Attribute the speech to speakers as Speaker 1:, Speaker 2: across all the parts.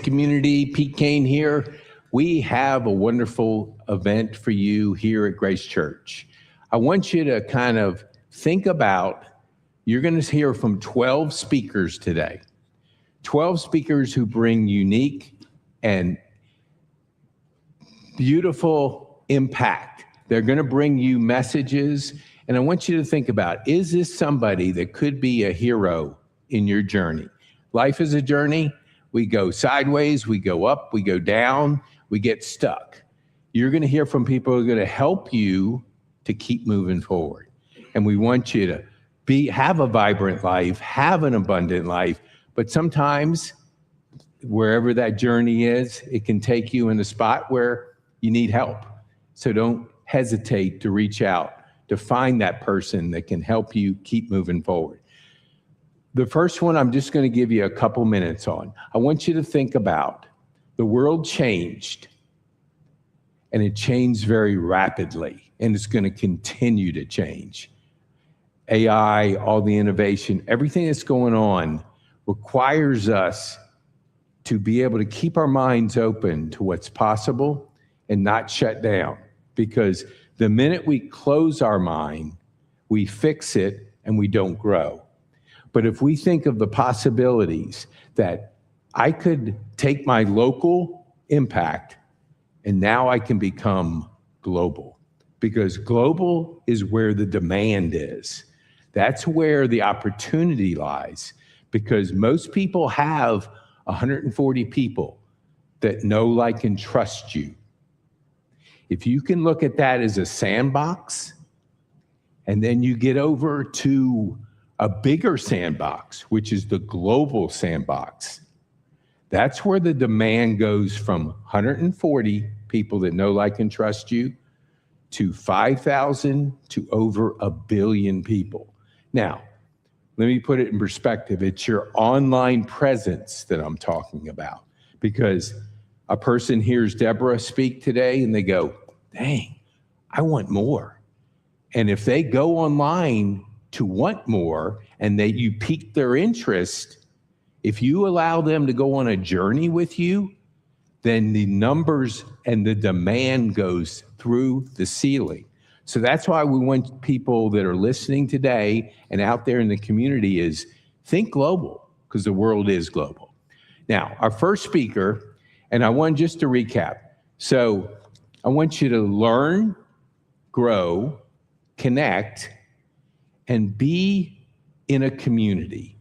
Speaker 1: community. Pete Kane here. We have a wonderful event for you here at Grace Church. I want you to kind of think about, you're going to hear from 12 speakers today. 12 speakers who bring unique and beautiful impact. They're going to bring you messages, and I want you to think about, is this somebody that could be a hero in your journey? Life is a journey. We go sideways, we go up, we go down, we get stuck. You're going to hear from people who are going to help you to keep moving forward. And we want you to have a vibrant life, have an abundant life, but sometimes wherever that journey is, it can take you in a spot where you need help. So don't hesitate to reach out to find that person that can help you keep moving forward. The first one I'm just going to give you a couple minutes on. I want you to think about the world changed, and it changed very rapidly, and it's going to continue to change. AI, all the innovation, everything that's going on requires us to be able to keep our minds open to what's possible and not shut down, because the minute we close our mind, we fix it and we don't grow. But if we think of the possibilities that I could take my local impact and now I can become global, because global is where the demand is. That's where the opportunity lies, because most people have 140 people that know, like, and trust you. If you can look at that as a sandbox, and then you get over to a bigger sandbox, which is the global sandbox, that's where the demand goes from 140 people that know, like, and trust you to 5,000 to over 1 billion people. Now, let me put it in perspective. It's your online presence that I'm talking about, because a person hears Deborah speak today and they go, dang, I want more. And if they go online to want more and that you pique their interest, if you allow them to go on a journey with you, then the numbers and the demand goes through the ceiling. So that's why we want people that are listening today and out there in the community is think global, because the world is global. Now, our first speaker, and I want just to recap. So I want you to learn, grow, connect, and be in a community.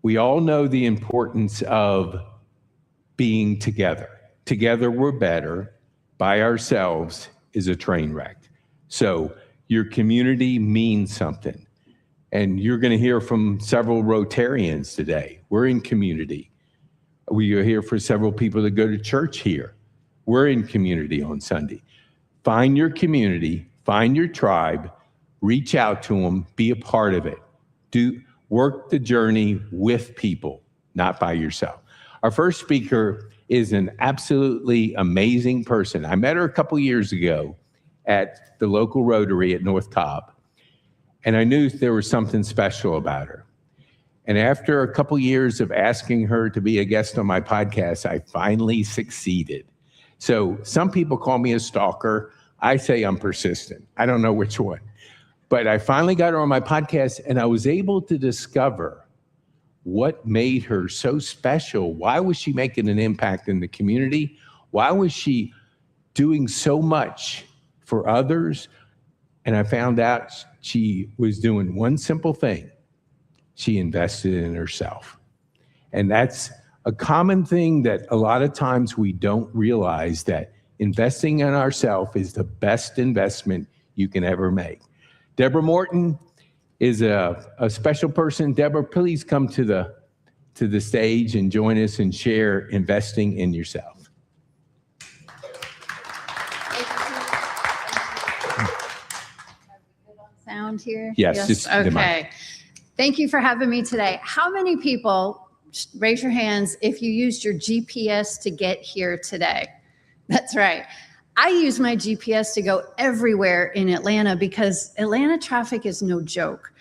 Speaker 1: We all know the importance of being together. Together we're better. By ourselves is a train wreck. So your community means something. And you're going to hear from several Rotarians today. We're in community. We are here for several people that go to church here. We're in community on Sunday. Find your community, find your tribe, reach out to them, be a part of it. Work the journey with people, not by yourself. Our first speaker is an absolutely amazing person. I met her a couple years ago at the local Rotary at North Cobb, and I knew there was something special about her. And after a couple years of asking her to be a guest on my podcast, I finally succeeded. So some people call me a stalker. I say I'm persistent. I don't know which one. But I finally got her on my podcast, and I was able to discover what made her so special. Why was she making an impact in the community? Why was she doing so much for others? And I found out she was doing one simple thing. She invested in herself. And that's a common thing that a lot of times we don't realize, that investing in ourselves is the best investment you can ever make. Deborah Morton is a special person. Deborah, please come to the stage and join us and share investing in yourself.
Speaker 2: Sound here?
Speaker 1: Yes. Just
Speaker 2: okay. Thank you for having me today. How many people, raise your hands if you used your GPS to get here today? That's right. I use my GPS to go everywhere in Atlanta because Atlanta traffic is no joke.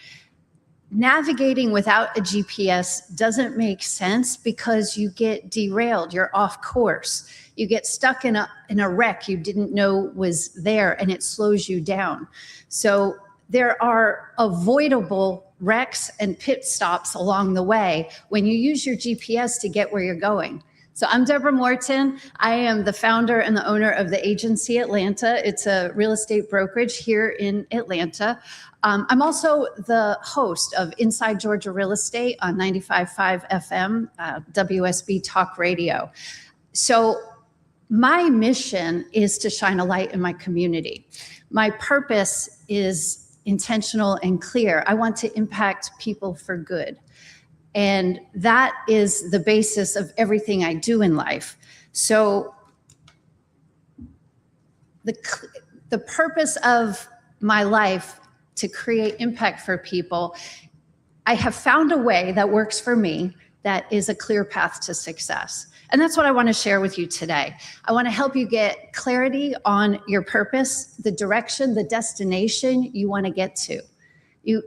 Speaker 2: navigating without a GPS doesn't make sense because you get derailed, you're off course. You get stuck in a wreck you didn't know was there, and it slows you down. So there are avoidable wrecks and pit stops along the way when you use your GPS to get where you're going. So I'm Deborah Morton. I am the founder and the owner of the Agency Atlanta. It's a real estate brokerage here in Atlanta. I'm also the host of Inside Georgia Real Estate on 95.5 FM, WSB Talk Radio. So my mission is to shine a light in my community. My purpose is intentional and clear. I want to impact people for good. And that is the basis of everything I do in life. So the purpose of my life to create impact for people, I have found a way that works for me that is a clear path to success. And that's what I want to share with you today. I want to help you get clarity on your purpose, the direction, the destination you want to get to.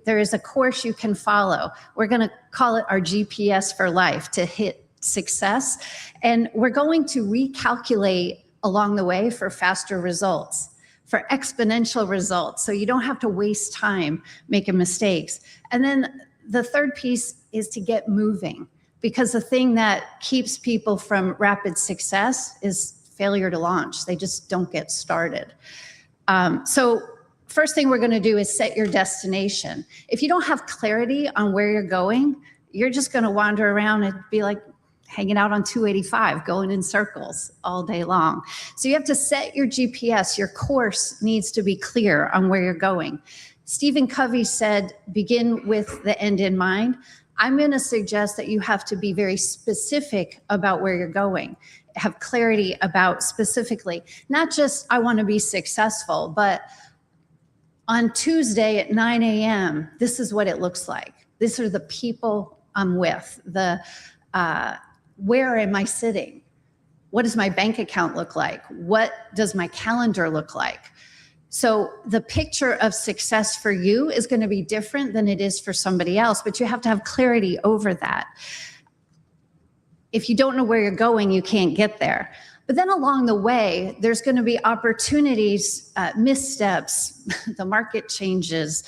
Speaker 2: There is a course you can follow. We're going to call it our GPS for life to hit success. And we're going to recalculate along the way for faster results, for exponential results. So you don't have to waste time making mistakes. And then the third piece is to get moving, because the thing that keeps people from rapid success is failure to launch. They just don't get started. So first thing we're going to do is set your destination. If you don't have clarity on where you're going, you're just going to wander around and be like hanging out on 285, going in circles all day long. So you have to set your GPS. Your course needs to be clear on where you're going. Stephen Covey said, begin with the end in mind. I'm going to suggest that you have to be very specific about where you're going. Have clarity about specifically, not just I want to be successful, but on Tuesday at 9 a.m., this is what it looks like. These are the people I'm with. Where am I sitting? What does my bank account look like? What does my calendar look like? So the picture of success for you is going to be different than it is for somebody else, but you have to have clarity over that. If you don't know where you're going, you can't get there. But then along the way, there's going to be opportunities, missteps, the market changes,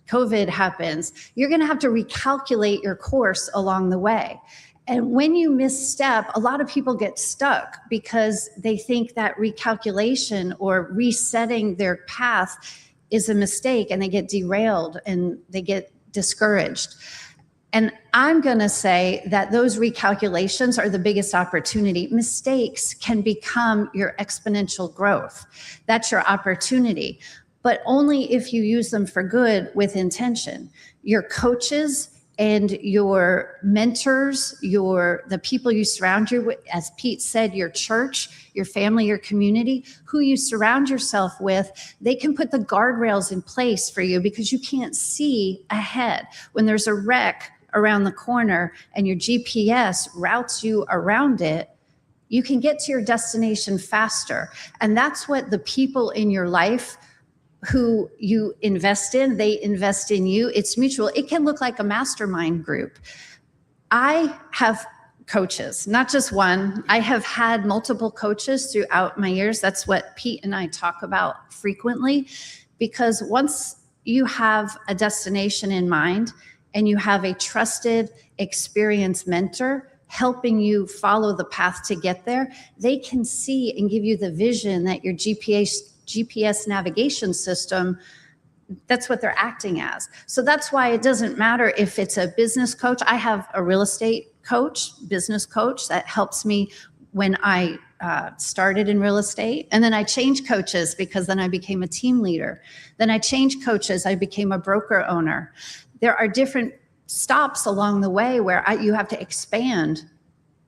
Speaker 2: COVID happens. You're going to have to recalculate your course along the way. And when you misstep, a lot of people get stuck because they think that recalculation or resetting their path is a mistake, and they get derailed and they get discouraged. And I'm going to say that those recalculations are the biggest opportunity. Mistakes can become your exponential growth. That's your opportunity, but only if you use them for good with intention. Your coaches and your mentors, the people you surround you with, as Pete said, your church, your family, your community, who you surround yourself with, they can put the guardrails in place for you because you can't see ahead. When there's a wreck around the corner and your GPS routes you around it, you can get to your destination faster. And that's what the people in your life who you invest in, they invest in you. It's mutual. It can look like a mastermind group. I have coaches, not just one. I have had multiple coaches throughout my years. That's what Pete and I talk about frequently, because once you have a destination in mind and you have a trusted, experienced mentor helping you follow the path to get there, they can see and give you the vision that your GPS navigation system, that's what they're acting as. So that's why it doesn't matter if it's a business coach. I have a real estate coach, business coach that helps me when I started in real estate. And then I changed coaches because then I became a team leader. Then I changed coaches. I became a broker owner. There are different stops along the way where you have to expand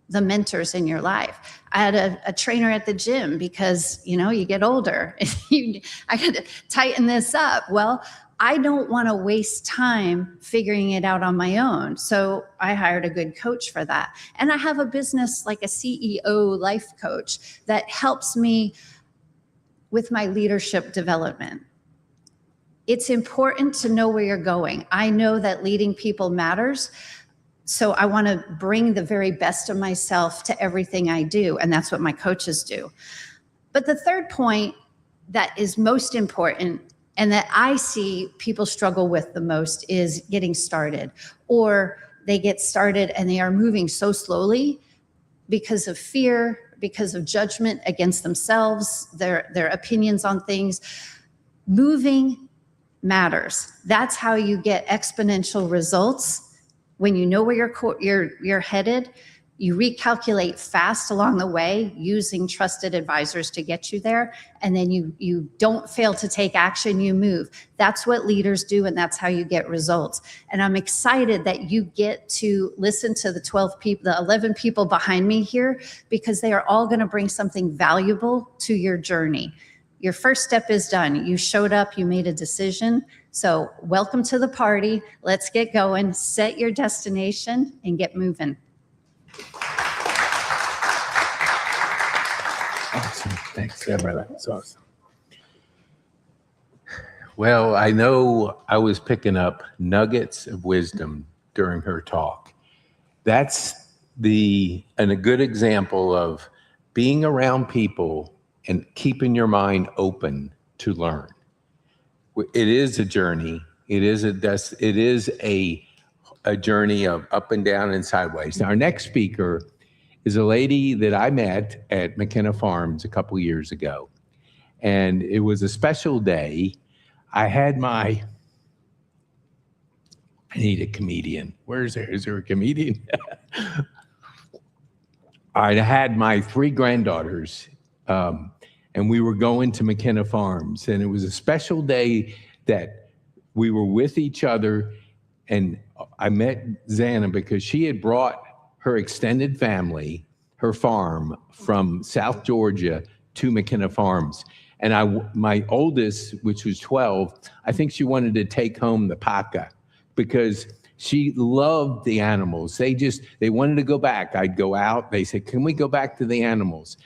Speaker 2: the mentors in your life. I had a trainer at the gym because, you get older. I got to tighten this up. Well, I don't want to waste time figuring it out on my own. So I hired a good coach for that. And I have a business, like a CEO life coach, that helps me with my leadership development. it's important to know where you're going. I know that leading people matters. So I want to bring the very best of myself to everything I do. And that's what my coaches do. But the third point that is most important and that I see people struggle with the most is getting started, or they get started and they are moving so slowly because of fear, because of judgment against themselves, their opinions on things. Moving matters. That's how you get exponential results. When you know where you're headed, you recalculate fast along the way using trusted advisors to get you there. And then you don't fail to take action, you move. That's what leaders do, and that's how you get results. And I'm excited that you get to listen to the 12 people, the 11 people behind me here, because they are all going to bring something valuable to your journey. Your first step is done. You showed up, you made a decision. So welcome to the party. Let's get going, set your destination, and get moving.
Speaker 1: Awesome. Thanks, Deborah. That's awesome. Well, I know I was picking up nuggets of wisdom during her talk. That's a good example of being around people and keeping your mind open to learn. It is a journey. It is a journey of up and down and sideways. Now, our next speaker is a lady that I met at McKenna Farms a couple years ago. And it was a special day. I need a comedian. Is there a comedian? I had my 3 granddaughters, and we were going to McKenna Farms. And it was a special day that we were with each other. And I met Xana because she had brought her extended family, her farm, from South Georgia to McKenna Farms. And my oldest, which was 12, I think she wanted to take home the paca because she loved the animals. They wanted to go back. I'd go out. They said, "Can we go back to the animals?"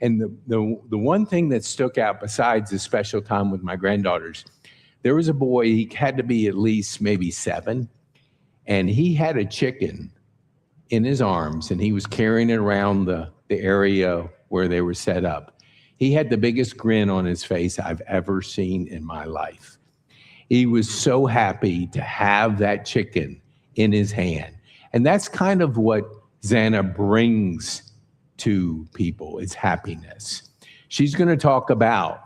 Speaker 1: And the one thing that stuck out besides the special time with my granddaughters, there was a boy, he had to be at least maybe 7, and he had a chicken in his arms, and he was carrying it around the area where they were set up. He had the biggest grin on his face I've ever seen in my life. He was so happy to have that chicken in his hand. And that's kind of what Xana brings to people, is happiness. She's going to talk about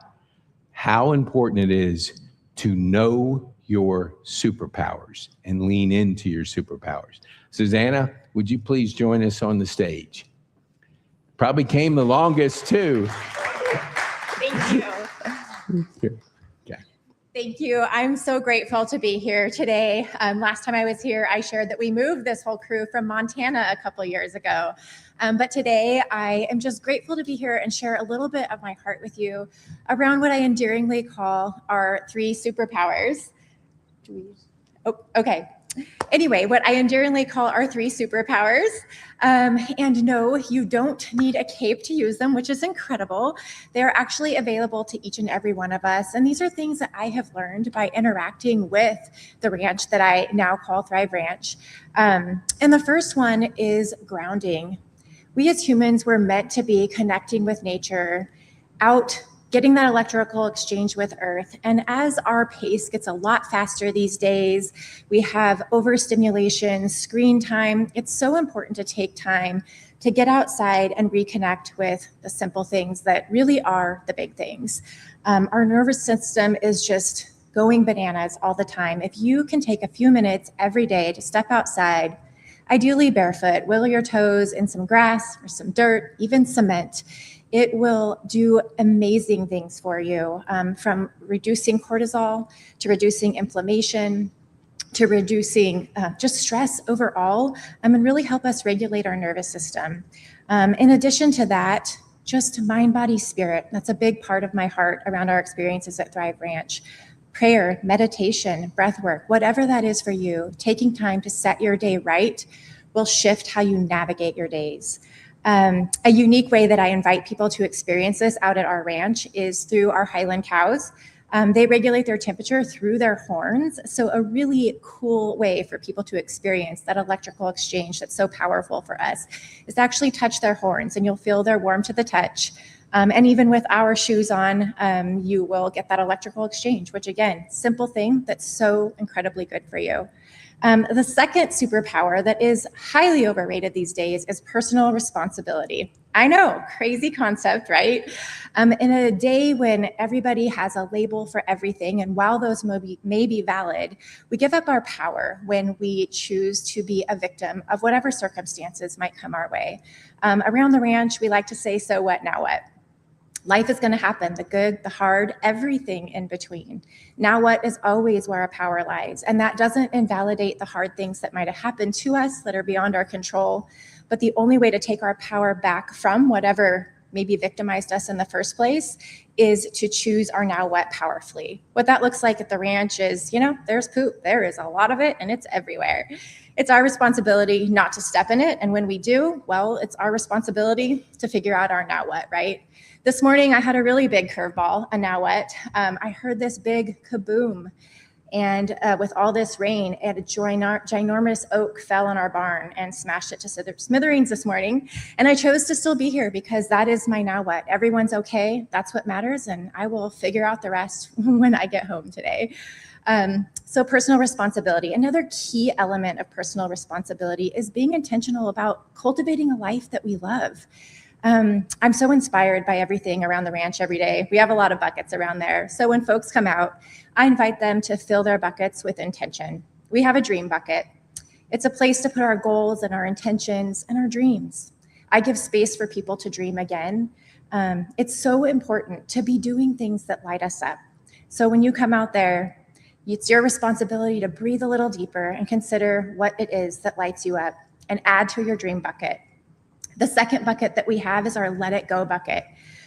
Speaker 1: how important it is to know your superpowers and lean into your superpowers. Susanna, would you please join us on the stage? Probably came the longest too.
Speaker 3: Thank you.
Speaker 1: Okay.
Speaker 3: Thank you. I'm so grateful to be here today. Last time I was here, I shared that we moved this whole crew from Montana a couple years ago. But today I am just grateful to be here and share a little bit of my heart with you around what I endearingly call our 3 superpowers. Okay. Anyway, what I endearingly call our 3 superpowers. And no, you don't need a cape to use them, which is incredible. They're actually available to each and every one of us. And these are things that I have learned by interacting with the ranch that I now call Thrive Ranch. And the first one is grounding. We as humans were meant to be connecting with nature, out getting that electrical exchange with Earth. And as our pace gets a lot faster these days, we have overstimulation, screen time. It's so important to take time to get outside and reconnect with the simple things that really are the big things. Our nervous system is just going bananas all the time. If you can take a few minutes every day to step outside, ideally barefoot, wiggle your toes in some grass or some dirt, even cement, it will do amazing things for you, from reducing cortisol to reducing inflammation to reducing just stress overall, and really help us regulate our nervous system. In addition to that, just mind, body, spirit. That's a big part of my heart around our experiences at Thrive Ranch. Prayer, meditation, breath work, whatever that is for you, taking time to set your day right will shift how you navigate your days. A unique way that I invite people to experience this out at our ranch is through our Highland cows. They regulate their temperature through their horns. So a really cool way for people to experience that electrical exchange that's so powerful for us is to actually touch their horns, and you'll feel they're warm to the touch. And even with our shoes on, you will get that electrical exchange, which again, simple thing that's so incredibly good for you. The second superpower that is highly overrated these days is personal responsibility. I know, crazy concept, right? In a day when everybody has a label for everything, and while those may be valid, we give up our power when we choose to be a victim of whatever circumstances might come our way. Around the ranch, we like to say, so what, now what? Life is going to happen, the good, the hard, everything in between. Now what is always where our power lies. And that doesn't invalidate the hard things that might have happened to us that are beyond our control. But the only way to take our power back from whatever maybe victimized us in the first place is to choose our now what powerfully. What that looks like at the ranch is, there's poop. There is a lot of it, and it's everywhere. It's our responsibility not to step in it. And when we do, well, it's our responsibility to figure out our now what, right? This morning, I had a really big curveball, a now what. I heard this big kaboom. And with all this rain, a ginormous oak fell on our barn and smashed it to smithereens this morning. And I chose to still be here because that is my now what. Everyone's okay. That's what matters. And I will figure out the rest when I get home today. So personal responsibility. Another key element of personal responsibility is being intentional about cultivating a life that we love. I'm so inspired by everything around the ranch every day. We have a lot of buckets around there. So when folks come out, I invite them to fill their buckets with intention. We have a dream bucket. It's a place to put our goals and our intentions and our dreams. I give space for people to dream again. It's so important to be doing things that light us up. So when you come out there, it's your responsibility to breathe a little deeper and consider what it is that lights you up and add to your dream bucket. The second bucket that we have is our let it go bucket.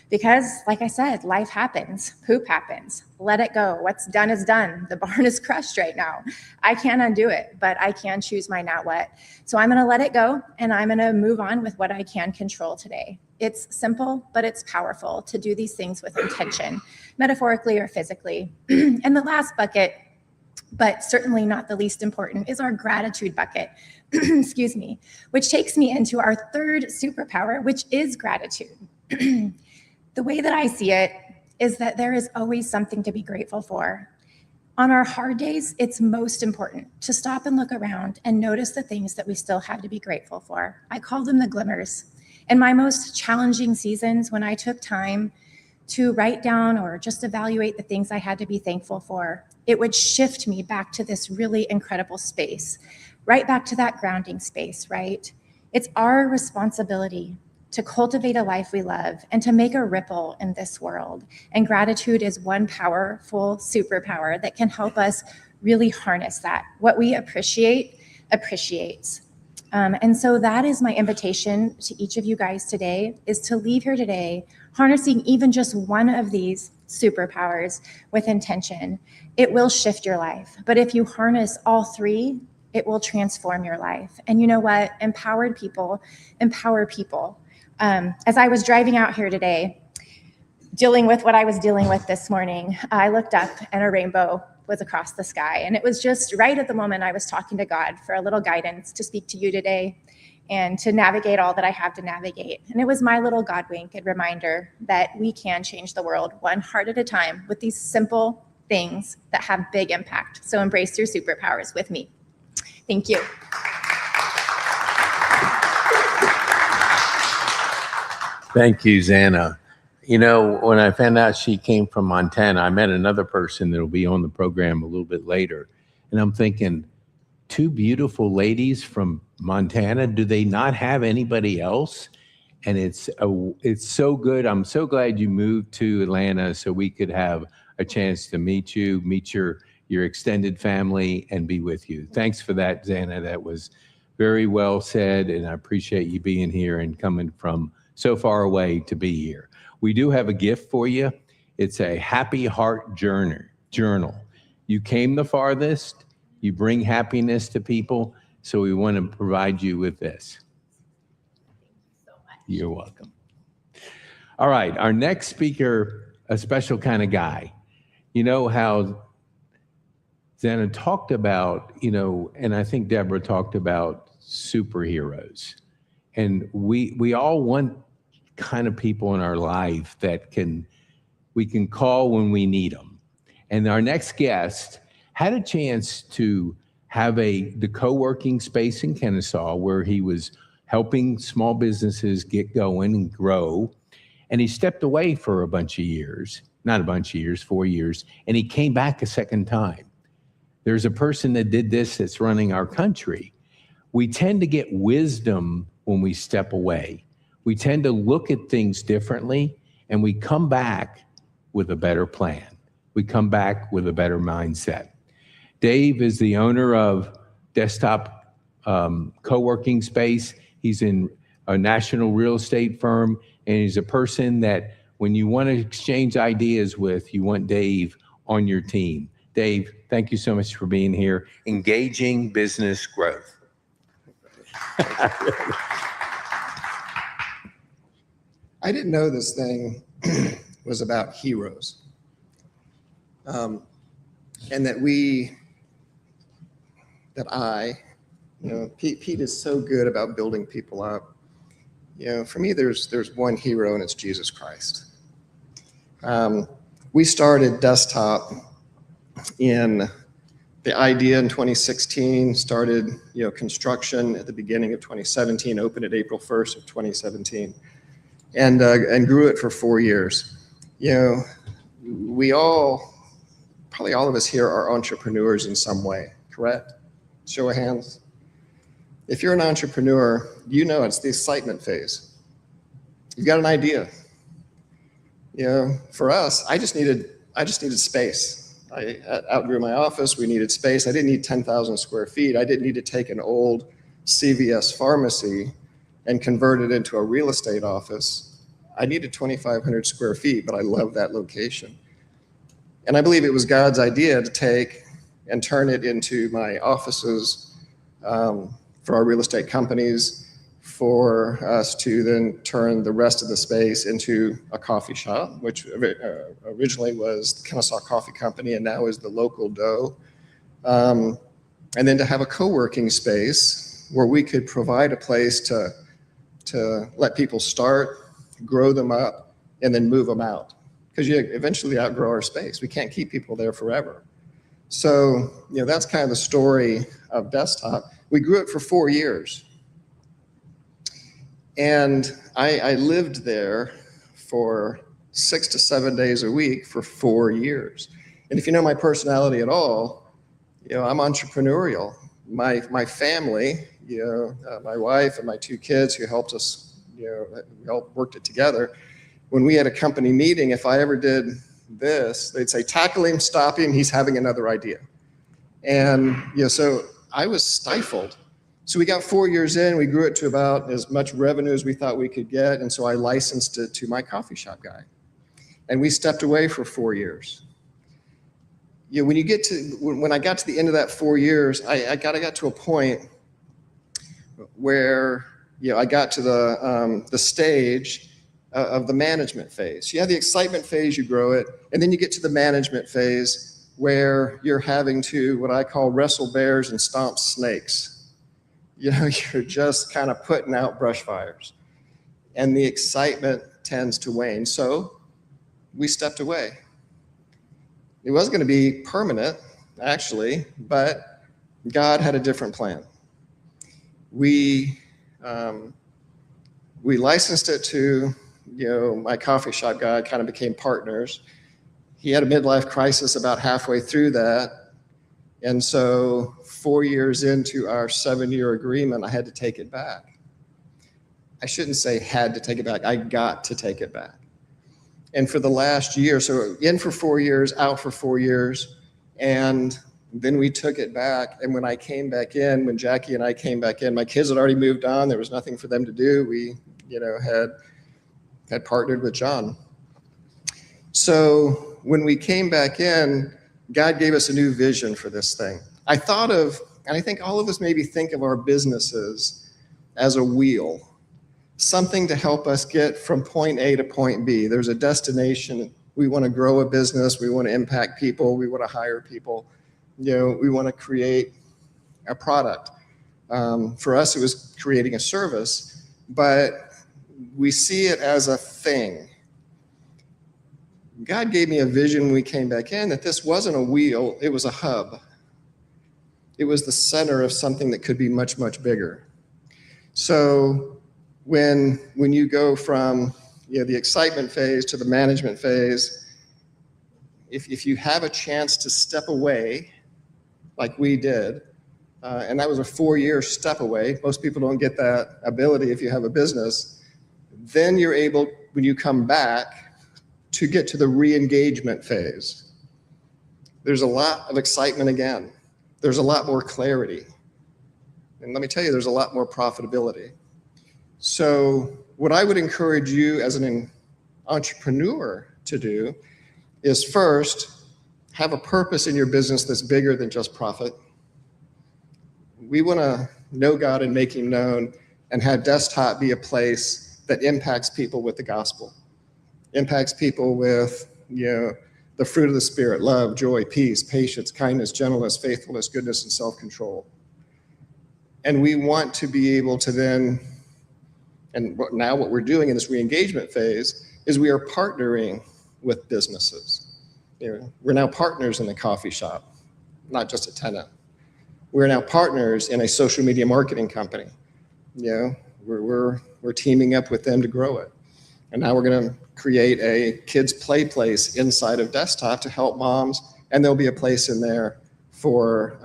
Speaker 3: Because like I said, life happens, poop happens, let it go. What's done is done. The barn is crushed right now. I can't undo it, but I can choose my now what. So I'm gonna let it go and I'm gonna move on with what I can control today. It's simple, but it's powerful to do these things with intention, metaphorically or physically. And the last bucket, but certainly not the least important, is our gratitude bucket, excuse me, which takes me into our third superpower, which is gratitude. The way that I see it is that there is always something to be grateful for. On our hard days, it's most important to stop and look around and notice the things that we still have to be grateful for. I call them the glimmers. In my most challenging seasons, when I took time to write down or just evaluate the things I had to be thankful for, it would shift me back to this really incredible space, right back to that grounding space, right? It's our responsibility to cultivate a life we love and to make a ripple in this world. And gratitude is one powerful superpower that can help us really harness that. What we appreciate, appreciates. And so that is my invitation to each of you guys today, is to leave here today harnessing even just one of these superpowers with intention. It will shift your life. But if you harness all three, it will transform your life. And you know what? Empowered people empower people. As I was driving out here today, dealing with what I was dealing with this morning, I looked up and a rainbow was across the sky. And it was just right at the moment I was talking to God for a little guidance to speak to you today and to navigate all that I have to navigate. And it was my little God wink and reminder that we can change the world one heart at a time with these simple things that have big impact. So embrace your superpowers with me. Thank you.
Speaker 1: Thank you, Xana. You know, when I found out she came from Montana, I met another person that'll be on the program a little bit later. And I'm thinking, two beautiful ladies from Montana, do they not have anybody else? And it's so good. I'm so glad you moved to Atlanta so we could have a chance to meet you, meet your extended family, and be with you. Thanks for that, Xana. That was very well said, and I appreciate you being here and coming from so far away to be here. We do have a gift for you. It's a Happy Heart Journal. You came the farthest. You bring happiness to people, so we want to provide you with this.
Speaker 2: Thank you so much.
Speaker 1: You're welcome. All right, our next speaker, a special kind of guy. You know how Xana talked about, and I think Deborah talked about superheroes. And we all want kind of people in our life that we can call when we need them. And our next guest had a chance to have the co-working space in Kennesaw where he was helping small businesses get going and grow. And he stepped away for a bunch of years, not a bunch of years, 4 years, and he came back a second time. There's a person that did this that's running our country. We tend to get wisdom when we step away. We tend to look at things differently, and we come back with a better plan. We come back with a better mindset. Dave is the owner of Desktop Co-working Space. He's in a national real estate firm, and he's a person that when you want to exchange ideas with, you want Dave on your team. Dave, thank you so much for being here. Engaging business growth.
Speaker 4: I didn't know this thing was about heroes. And Pete is so good about building people up. For me, there's one hero, and it's Jesus Christ. We started Desktop in the idea in 2016, started construction at the beginning of 2017, opened at April 1st of 2017, and grew it for 4 years. We probably all of us here are entrepreneurs in some way, correct? Show of hands. If you're an entrepreneur, it's the excitement phase. You've got an idea. For us, I just needed space. I outgrew my office. We needed space. I didn't need 10,000 square feet. I didn't need to take an old CVS pharmacy and convert it into a real estate office. I needed 2,500 square feet, but I love that location. And I believe it was God's idea to take and turn it into my offices for our real estate companies, for us to then turn the rest of the space into a coffee shop, which originally was the Kennesaw Coffee Company and now is the Local Dough. And then to have a co-working space where we could provide a place to let people start, grow them up, and then move them out. Because you eventually outgrow our space. We can't keep people there forever. So, that's kind of the story of Desktop. We grew it for 4 years. And I lived there for 6 to 7 days a week for 4 years. And if you know my personality at all, I'm entrepreneurial. My family, my wife and my 2 kids who helped us, we all worked it together. When we had a company meeting, if I ever did this, they'd say, tackle him, stop him, he's having another idea. And so I was stifled. So we got 4 years in, we grew it to about as much revenue as we thought we could get. And so I licensed it to my coffee shop guy. And we stepped away for 4 years. When I got to the end of that 4 years, I got to a point where, I got to the stage of the management phase. You have the excitement phase, you grow it, and then you get to the management phase where you're having to, what I call, wrestle bears and stomp snakes. You're just kind of putting out brush fires. And the excitement tends to wane. So we stepped away. It was going to be permanent, actually, but God had a different plan. We licensed it to my coffee shop guy, kind of became partners. He had a midlife crisis about halfway through that. And so 4 years into our 7-year agreement, I had to take it back. I shouldn't say had to take it back. I got to take it back. And for the last year, so in for 4 years, out for 4 years, and then we took it back. And when I came back in, when Jackie and I came back in, my kids had already moved on. There was nothing for them to do. We, had partnered with John. So when we came back in, God gave us a new vision for this thing. I thought of, and I think all of us maybe think of our businesses as a wheel, something to help us get from point A to point B. There's a destination We want to grow a business. We want to impact people. We want to hire people. We want to create a product. For us, it was creating a service, but we see it as a thing. God gave me a vision when we came back in that this wasn't a wheel, it was a hub. It was the center of something that could be much, much bigger. So when you go from the excitement phase to the management phase, if you have a chance to step away, like we did, and that was a 4-year step away. Most people don't get that ability if you have a business. Then you're able, when you come back, to get to the re-engagement phase. There's a lot of excitement again. There's a lot more clarity. And let me tell you, there's a lot more profitability. So what I would encourage you as an entrepreneur to do is first, have a purpose in your business that's bigger than just profit. We want to know God and make him known and have Desktop be a place that impacts people with the gospel, impacts people with the fruit of the Spirit, love, joy, peace, patience, kindness, gentleness, faithfulness, goodness, and self-control. And we want to be able to then, and now what we're doing in this re-engagement phase is we are partnering with businesses. We're now partners in the coffee shop, not just a tenant. We're now partners in a social media marketing company. We're teaming up with them to grow it. And now we're going to create a kids play place inside of Desktop to help moms, and there'll be a place in there for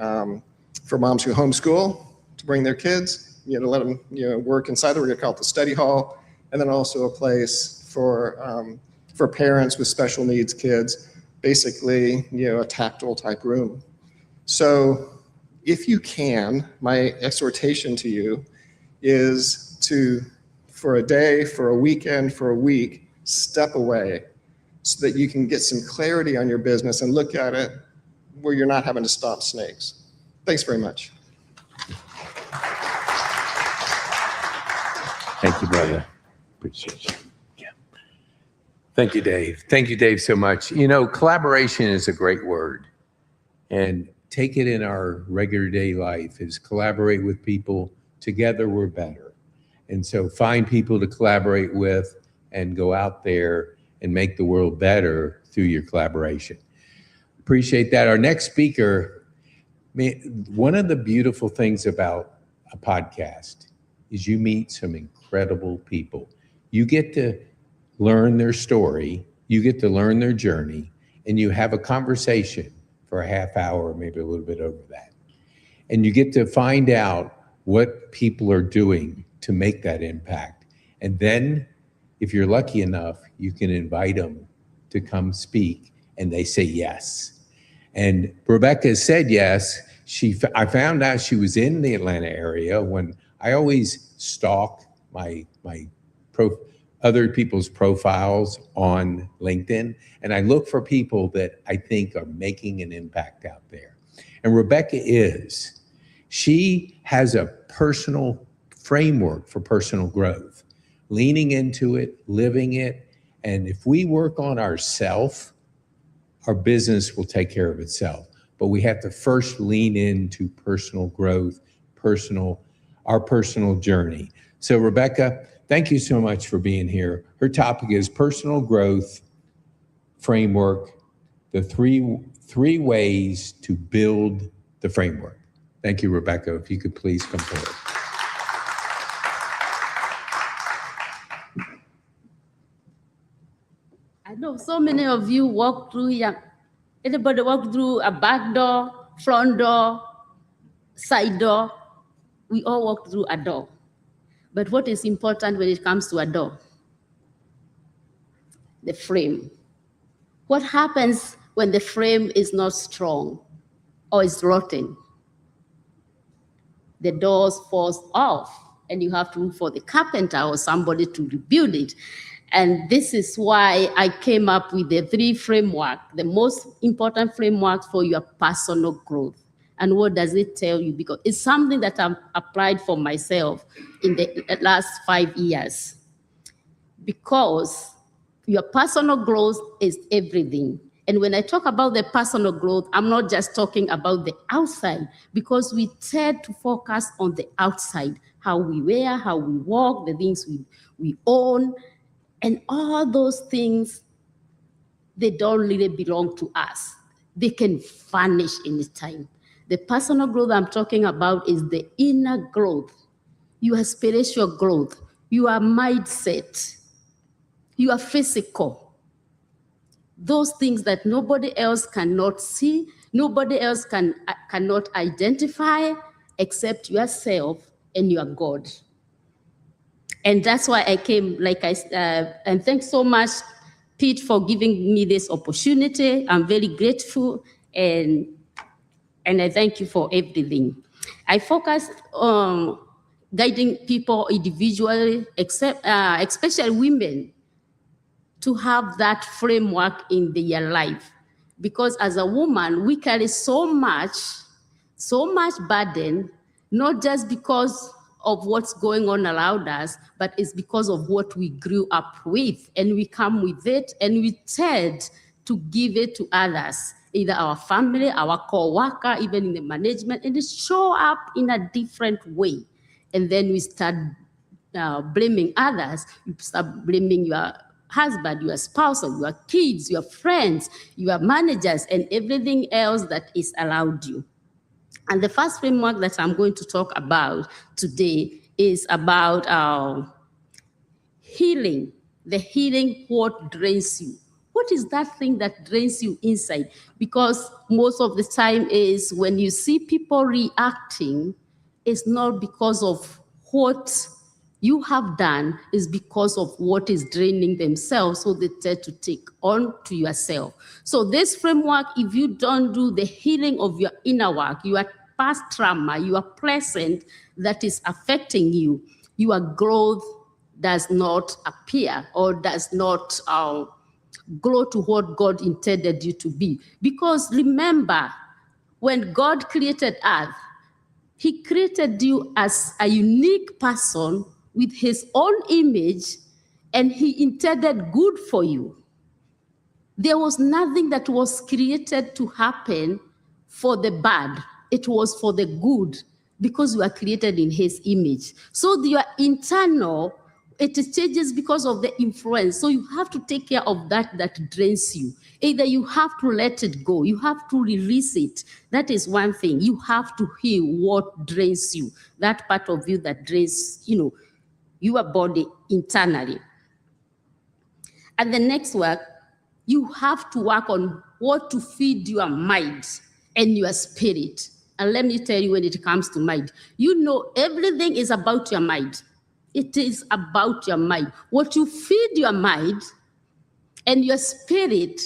Speaker 4: moms who homeschool to bring their kids, to let them work inside. We're going to call it the study hall, and then also a place for parents with special needs kids, basically a tactile type room. So if you can, my exhortation to you is to, for a day, for a weekend, for a week, step away so that you can get some clarity on your business and look at it where you're not having to stop snakes. Thanks very much.
Speaker 1: Thank you, brother. Appreciate you. Yeah. Thank you, Dave. Thank you, Dave, so much. Collaboration is a great word. And take it in our regular day life is collaborate with people. Together, we're better. And so find people to collaborate with and go out there and make the world better through your collaboration. Appreciate that. Our next speaker, one of the beautiful things about a podcast is you meet some incredible people. You get to learn their story, you get to learn their journey, and you have a conversation for a half hour, maybe a little bit over that. And you get to find out what people are doing to make that impact. And then, if you're lucky enough, you can invite them to come speak, and they say yes. And Rebecca said yes. I found out she was in the Atlanta area when I always stalk other people's profiles on LinkedIn, and I look for people that I think are making an impact out there. And Rebecca she has a personal framework for personal growth, leaning into it, living it. And if we work on ourselves, our business will take care of itself. But we have to first lean into personal growth, our personal journey. So Rebecca, thank you so much for being here. Her topic is personal growth framework, the three ways to build the framework. Thank you, Rebecca. If you could please come forward.
Speaker 5: I know so many of you walk through here. Anybody walk through a back door, front door, side door? We all walk through a door. But what is important when it comes to a door? The frame. What happens when the frame is not strong or is rotten? The doors falls off, and you have to look for the carpenter or somebody to rebuild it. And this is why I came up with the 3 framework, the most important framework for your personal growth. And what does it tell you? Because it's something that I've applied for myself in the last 5 years. Because Your personal growth is everything. And when I talk about the personal growth, I'm not just talking about the outside, because we tend to focus on the outside, how we wear, how we walk, the things we own, and all those things, they don't really belong to us. They can vanish anytime. The personal growth I'm talking about is the inner growth, your spiritual growth, your mindset, your physical. Those things that nobody else cannot see, nobody else cannot identify except yourself and your God. And that's why I came, and thanks so much, Pete, for giving me this opportunity. I'm very grateful, and I thank you for everything. I focus on guiding people individually, especially women, to have that framework in their life. Because as a woman, we carry so much burden, not just because of what's going on around us, but it's because of what we grew up with, and we come with it, and we tend to give it to others, either our family, our co-worker, even in the management, and it show up in a different way. And then we start blaming others. You start blaming your husband, your spouse, or your kids, your friends, your managers, and everything else that is around you. And the first framework that I'm going to talk about today is about healing, the healing what drains you. What is that thing that drains you inside? Because most of the time is when you see people reacting, it's not because of what you have done, is because of what is draining themselves, so they tend to take on to yourself. So this framework, if you don't do the healing of your inner work, your past trauma, your present that is affecting you, your growth does not appear or does not grow to what God intended you to be. Because remember, when God created earth, he created you as a unique person with his own image, and he intended good for you. There was nothing that was created to happen for the bad. It was for the good, because you are created in his image. So your internal, it changes because of the influence. So you have to take care of that drains you. Either you have to let it go, you have to release it. That is one thing. You have to heal what drains you, that part of you that drains, your body internally. And the next work, you have to work on what to feed your mind and your spirit. And let me tell you, when it comes to mind, everything is about your mind. It is about your mind. What you feed your mind and your spirit,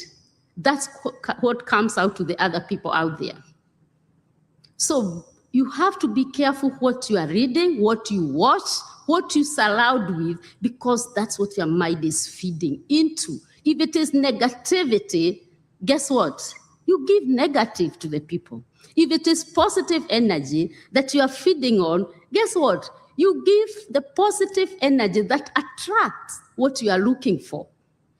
Speaker 5: that's what comes out to the other people out there. So you have to be careful what you are reading, what you watch, what you surround with, because that's what your mind is feeding into. If it is negativity, guess what? You give negative to the people. If it is positive energy that you are feeding on, guess what? You give the positive energy that attracts what you are looking for.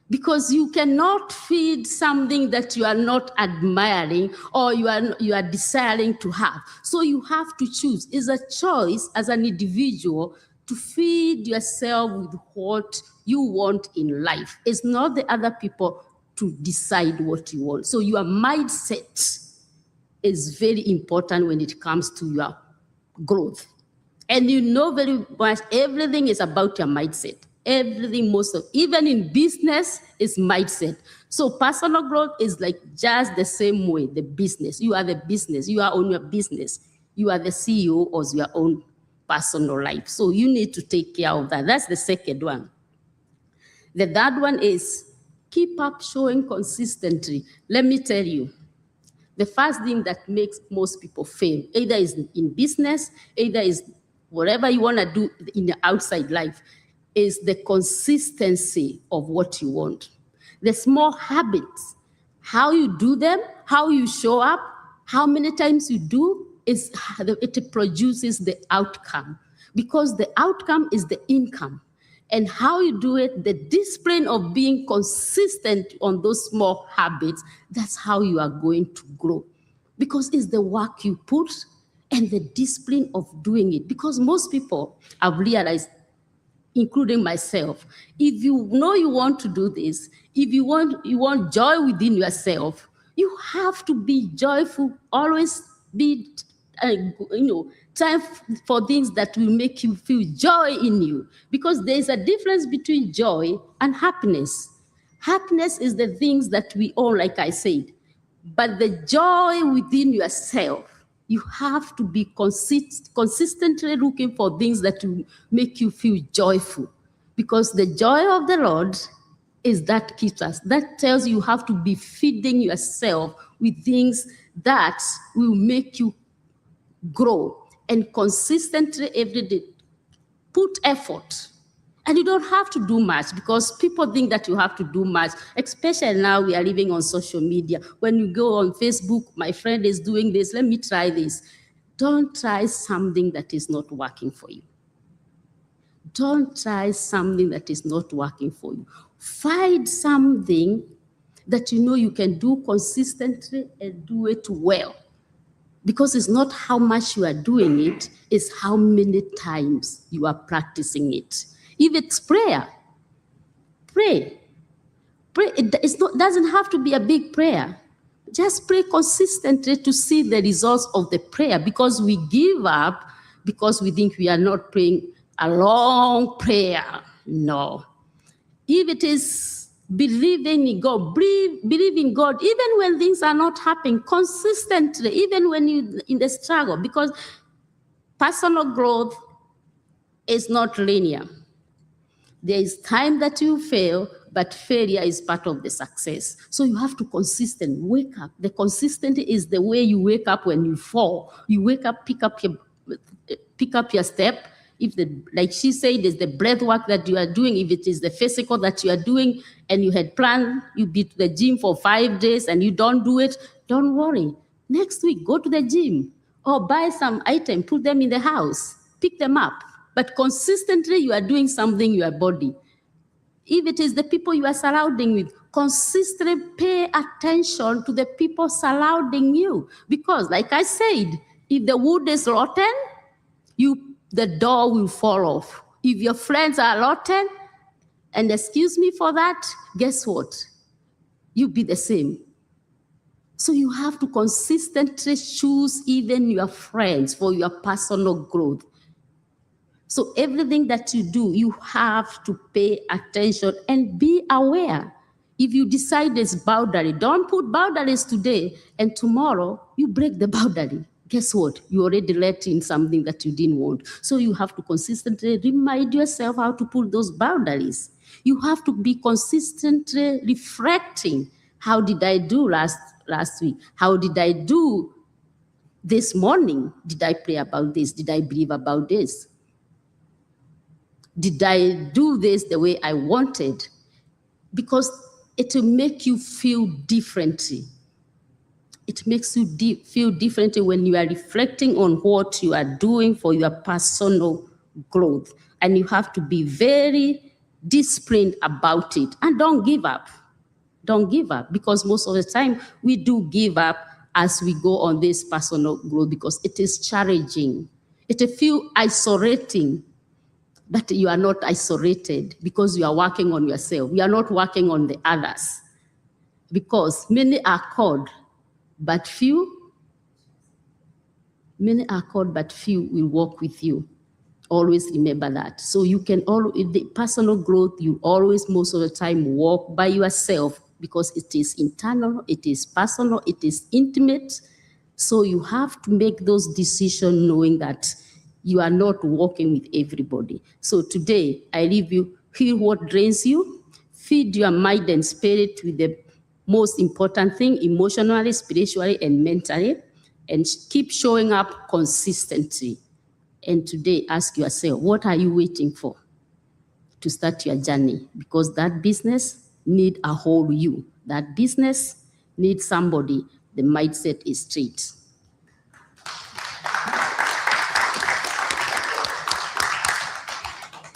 Speaker 5: Because you cannot feed something that you are not admiring or you are desiring to have. So you have to choose. It's a choice as an individual to feed yourself with what you want in life. It's not the other people to decide what you want. So your mindset is very important when it comes to your growth. And very much everything is about your mindset. Everything, even in business, is mindset. So personal growth is like just the same way, the business. You are the business. You are on your business. You are the CEO of your own personal life. So you need to take care of that. That's the second one. The third one is keep up showing consistently. Let me tell you, the first thing that makes most people fail, either is in business, either is whatever you want to do in the outside life, is the consistency of what you want. The small habits, how you do them, how you show up, how many times you do, it produces the outcome. Because the outcome is the income. And how you do it, the discipline of being consistent on those small habits, that's how you are going to grow. Because it's the work you put and the discipline of doing it. Because most people have realized, including myself, if you know you want to do this, if you want joy within yourself, you have to be joyful, always be, time for things that will make you feel joy in you. Because there is a difference between joy and happiness. Happiness is the things that we own, like I said. But the joy within yourself, you have to be consistently looking for things that will make you feel joyful. Because the joy of the Lord is that keeps us. That tells you have to be feeding yourself with things that will make you grow. And consistently every day, put effort. And you don't have to do much, because people think that you have to do much, especially now we are living on social media. When you go on Facebook, my friend is doing this, let me try this. Don't try something that is not working for you. Don't try something that is not working for you. Find something that you know you can do consistently and do it well. Because it's not how much you are doing it, it's how many times you are practicing it. If it's prayer, pray. Pray. It doesn't have to be a big prayer. Just pray consistently to see the results of the prayer, because we give up because we think we are not praying a long prayer. No. If it is believing in God, believe in God, even when things are not happening consistently, even when you're in the struggle, because personal growth is not linear. There is time that you fail, but failure is part of the success. So you have to consistent wake up. The consistency is the way you wake up when you fall. You wake up, pick up your step. If like she said, there's the breath work that you are doing. If it is the physical that you are doing, and you had planned, you be to the gym for 5 days and you don't do it, don't worry. Next week, go to the gym or buy some item, put them in the house, pick them up. But consistently, you are doing something in your body. If it is the people you are surrounding with, consistently pay attention to the people surrounding you. Because, like I said, if the wood is rotten, the door will fall off. If your friends are rotten, and excuse me for that, guess what? You'll be the same. So you have to consistently choose even your friends for your personal growth. So everything that you do, you have to pay attention and be aware. If you decide this boundary, don't put boundaries today, and tomorrow you break the boundary. Guess what? You already let in something that you didn't want. So you have to consistently remind yourself how to put those boundaries. You have to be consistently reflecting. How did I do last week? How did I do this morning? Did I pray about this? Did I believe about this? Did I do this the way I wanted? Because it will make you feel differently. It makes you feel differently when you are reflecting on what you are doing for your personal growth. And you have to be very disciplined about it. And don't give up. Don't give up, because most of the time we do give up as we go on this personal growth, because it is challenging. It feels isolating. But you are not isolated, because you are working on yourself. You are not working on the others. Because many are called, but few will walk with you. Always remember that. So you can in the personal growth, you always, most of the time, walk by yourself, because it is internal, it is personal, it is intimate. So you have to make those decisions knowing that you are not walking with everybody. So today, I leave you, heal what drains you, feed your mind and spirit with the most important thing, emotionally, spiritually, and mentally, and keep showing up consistently. And today, ask yourself, what are you waiting for to start your journey? Because that business needs a whole you. That business needs somebody. The mindset is straight.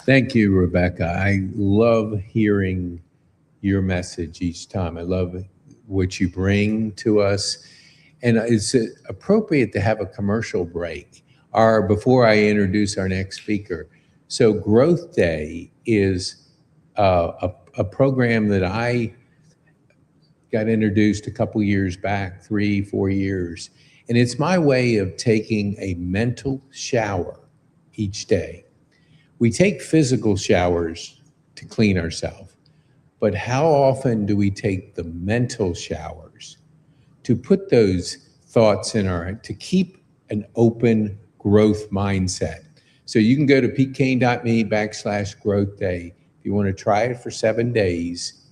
Speaker 1: Thank you, Rebecca. I love hearing your message each time. I love what you bring to us. And it's appropriate to have a commercial break before I introduce our next speaker. So Growth Day is a program that I got introduced a couple years back, 3-4 years. And it's my way of taking a mental shower each day. We take physical showers to clean ourselves, but how often do we take the mental showers to put those thoughts to keep an open growth mindset? So you can go to petekane.me/growth day. If you want to try it for 7 days,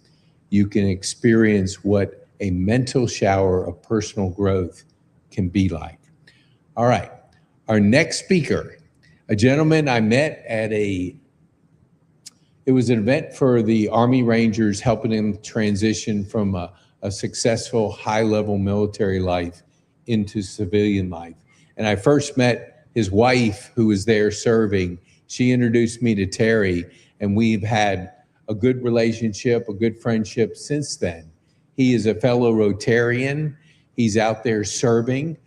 Speaker 1: you can experience what a mental shower of personal growth can be like. All right, our next speaker, a gentleman I met at it was an event for the Army Rangers, helping him transition from a successful high-level military life into civilian life. And I first met his wife, who was there serving. She introduced me to Terry, and we've had a good relationship, a good friendship since then. He is a fellow Rotarian. He's out there serving.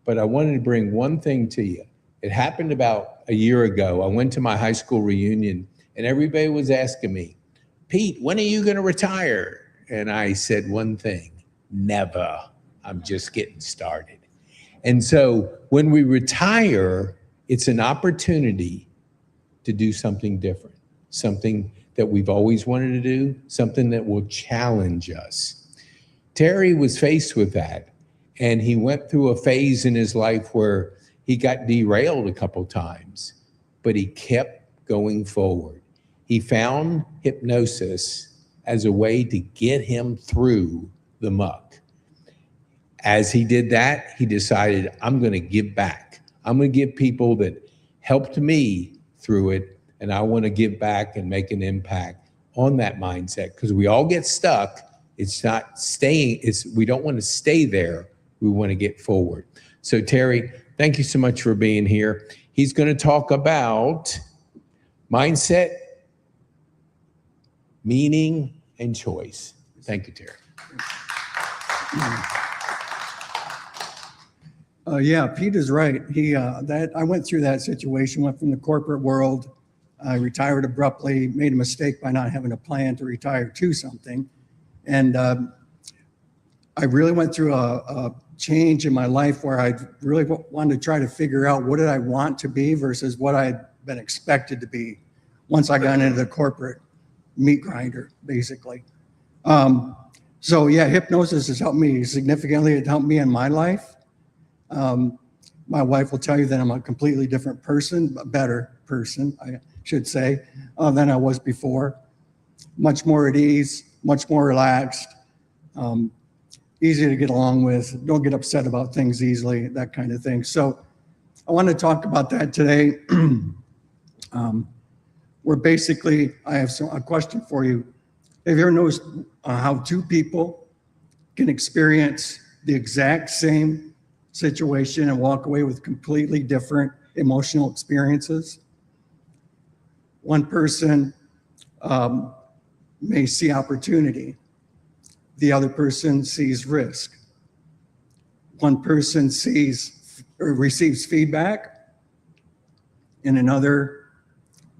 Speaker 1: But I wanted to bring one thing to you. It happened about a year ago. I went to my high school reunion, and everybody was asking me, Pete, when are you going to retire? And I said one thing: never. I'm just getting started. And so when we retire, it's an opportunity to do something different, something that we've always wanted to do, something that will challenge us. Terry was faced with that, and he went through a phase in his life where he got derailed a couple times, but he kept going forward. He found hypnosis as a way to get him through the muck. As he did that, he decided, I'm going to give back. I'm going to give people that helped me through it, and I want to give back and make an impact on that mindset, because we all get stuck. It's not staying. We don't want to stay there. We want to get forward. So Terry, thank you so much for being here. He's going to talk about mindset, meaning, and choice. Thank you, Terry.
Speaker 6: Yeah, Pete is right. I went through that situation, went from the corporate world. I retired abruptly, made a mistake by not having a plan to retire to something. And I really went through a change in my life where I really wanted to try to figure out what did I want to be versus what I'd been expected to be once I got into the corporate meat grinder, basically. So yeah, hypnosis has helped me significantly. It helped me in my life. My wife will tell you that I'm a completely different person, a better person, I should say, than I was before. Much more at ease, much more relaxed, easy to get along with, don't get upset about things easily, that kind of thing. So I want to talk about that today. Where basically, I have a question for you. Have you ever noticed how two people can experience the exact same situation and walk away with completely different emotional experiences? One person may see opportunity. The other person sees risk. One person sees or receives feedback, and another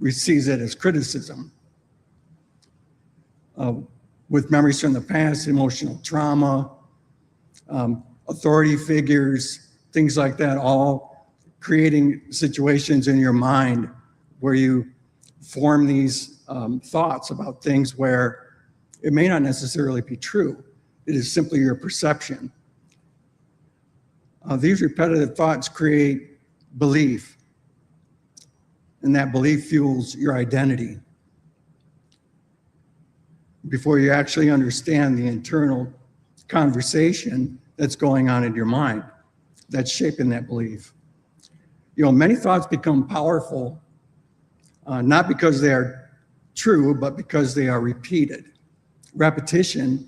Speaker 6: sees it as criticism. With memories from the past, emotional trauma, authority figures, things like that, all creating situations in your mind where you form these thoughts about things where it may not necessarily be true. It is simply your perception. These repetitive thoughts create belief, and that belief fuels your identity. Before you actually understand the internal conversation that's going on in your mind, that's shaping that belief. You know, many thoughts become powerful, not because they are true, but because they are repeated. Repetition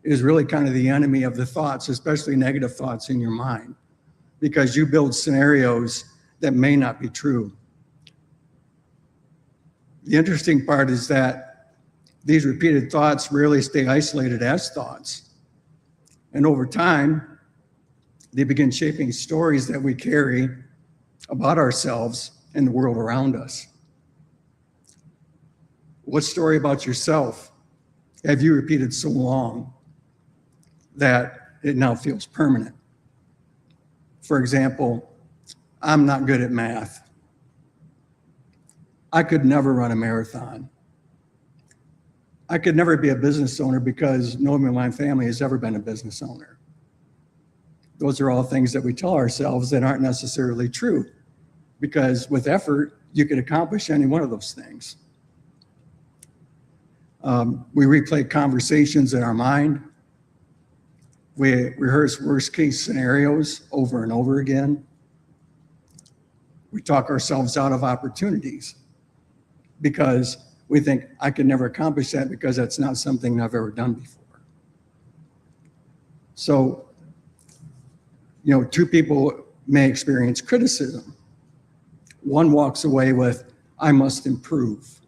Speaker 6: is really kind of the enemy of the thoughts, especially negative thoughts in your mind, because you build scenarios that may not be true. The interesting part is that these repeated thoughts rarely stay isolated as thoughts. And over time, they begin shaping stories that we carry about ourselves and the world around us. What story about yourself have you repeated so long that it now feels permanent? For example, I'm not good at math. I could never run a marathon. I could never be a business owner because no one in my family has ever been a business owner. Those are all things that we tell ourselves that aren't necessarily true, because with effort, you could accomplish any one of those things. We replay conversations in our mind. We rehearse worst case scenarios over and over again. We talk ourselves out of opportunities because we think, I could never accomplish that because that's not something I've ever done before. So, two people may experience criticism. One walks away with, I must improve.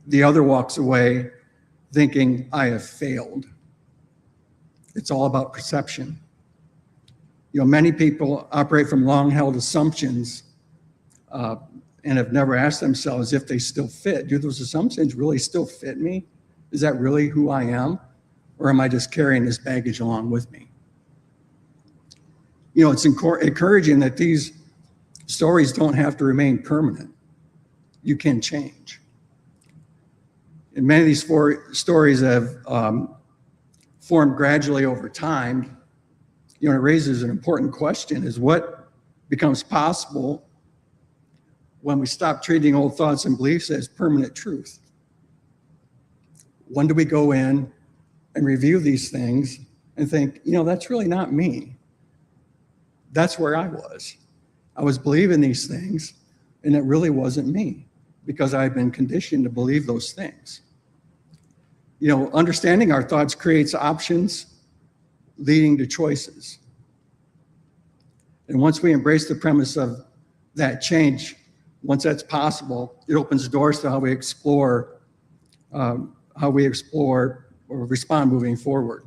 Speaker 6: The other walks away thinking, I have failed. It's all about perception. Many people operate from long-held assumptions and have never asked themselves if they still fit. Do those assumptions really still fit me? Is that really who I am? Or am I just carrying this baggage along with me? It's encouraging that these stories don't have to remain permanent. You can change. And many of these stories have formed gradually over time. It raises an important question, is what becomes possible when we stop treating old thoughts and beliefs as permanent truth? When do we go in and review these things and think, that's really not me. That's where I was. I was believing these things, and it really wasn't me because I've been conditioned to believe those things. Understanding our thoughts creates options leading to choices. And once we embrace the premise of that change, once that's possible, it opens doors to how we explore or respond moving forward.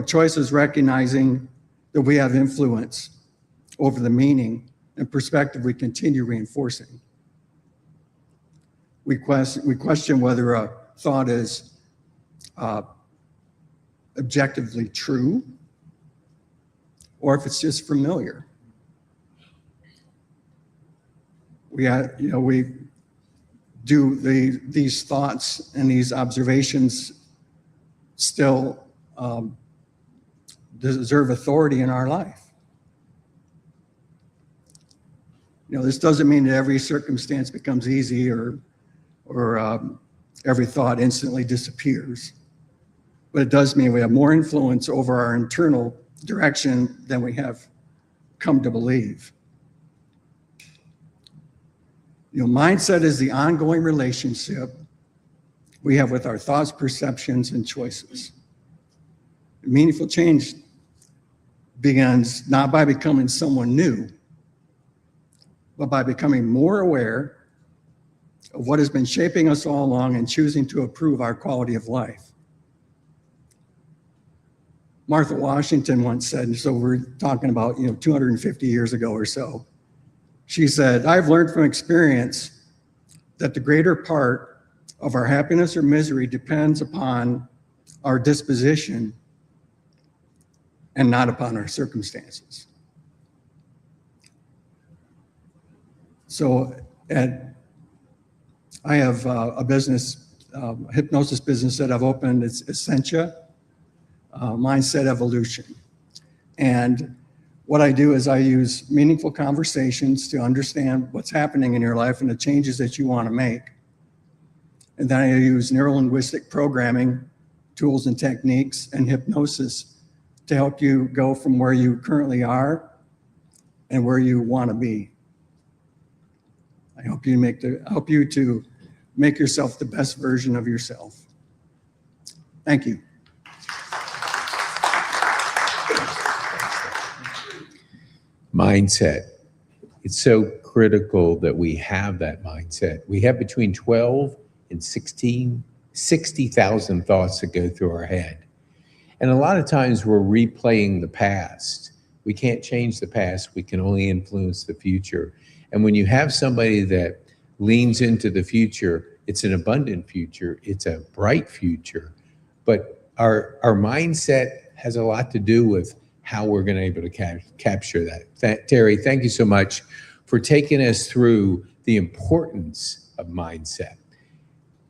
Speaker 6: Choice is recognizing that we have influence over the meaning and perspective we continue reinforcing. We question whether a thought is objectively true or if it's just familiar. We do these thoughts and these observations still deserve authority in our life. This doesn't mean that every circumstance becomes easy or every thought instantly disappears, but it does mean we have more influence over our internal direction than we have come to believe. Mindset is the ongoing relationship we have with our thoughts, perceptions, and choices. Meaningful change begins not by becoming someone new, but by becoming more aware of what has been shaping us all along and choosing to improve our quality of life. Martha Washington once said, so we're talking about 250 years ago or so, she said, I've learned from experience that the greater part of our happiness or misery depends upon our disposition and not upon our circumstances. So I have a business, a hypnosis business that I've opened. It's Essentia, Mindset Evolution. And what I do is I use meaningful conversations to understand what's happening in your life and the changes that you want to make. And then I use neuro-linguistic programming tools and techniques and hypnosis to help you go from where you currently are and where you want to be. I help you to make yourself the best version of yourself. Thank you.
Speaker 1: Mindset. It's so critical that we have that mindset. We have between 12 and 60,000 thoughts that go through our head. And a lot of times we're replaying the past. We can't change the past. We can only influence the future. And when you have somebody that leans into the future, it's an abundant future. It's a bright future. But our mindset has a lot to do with how we're going to be able to capture that. Terry, thank you so much for taking us through the importance of mindset.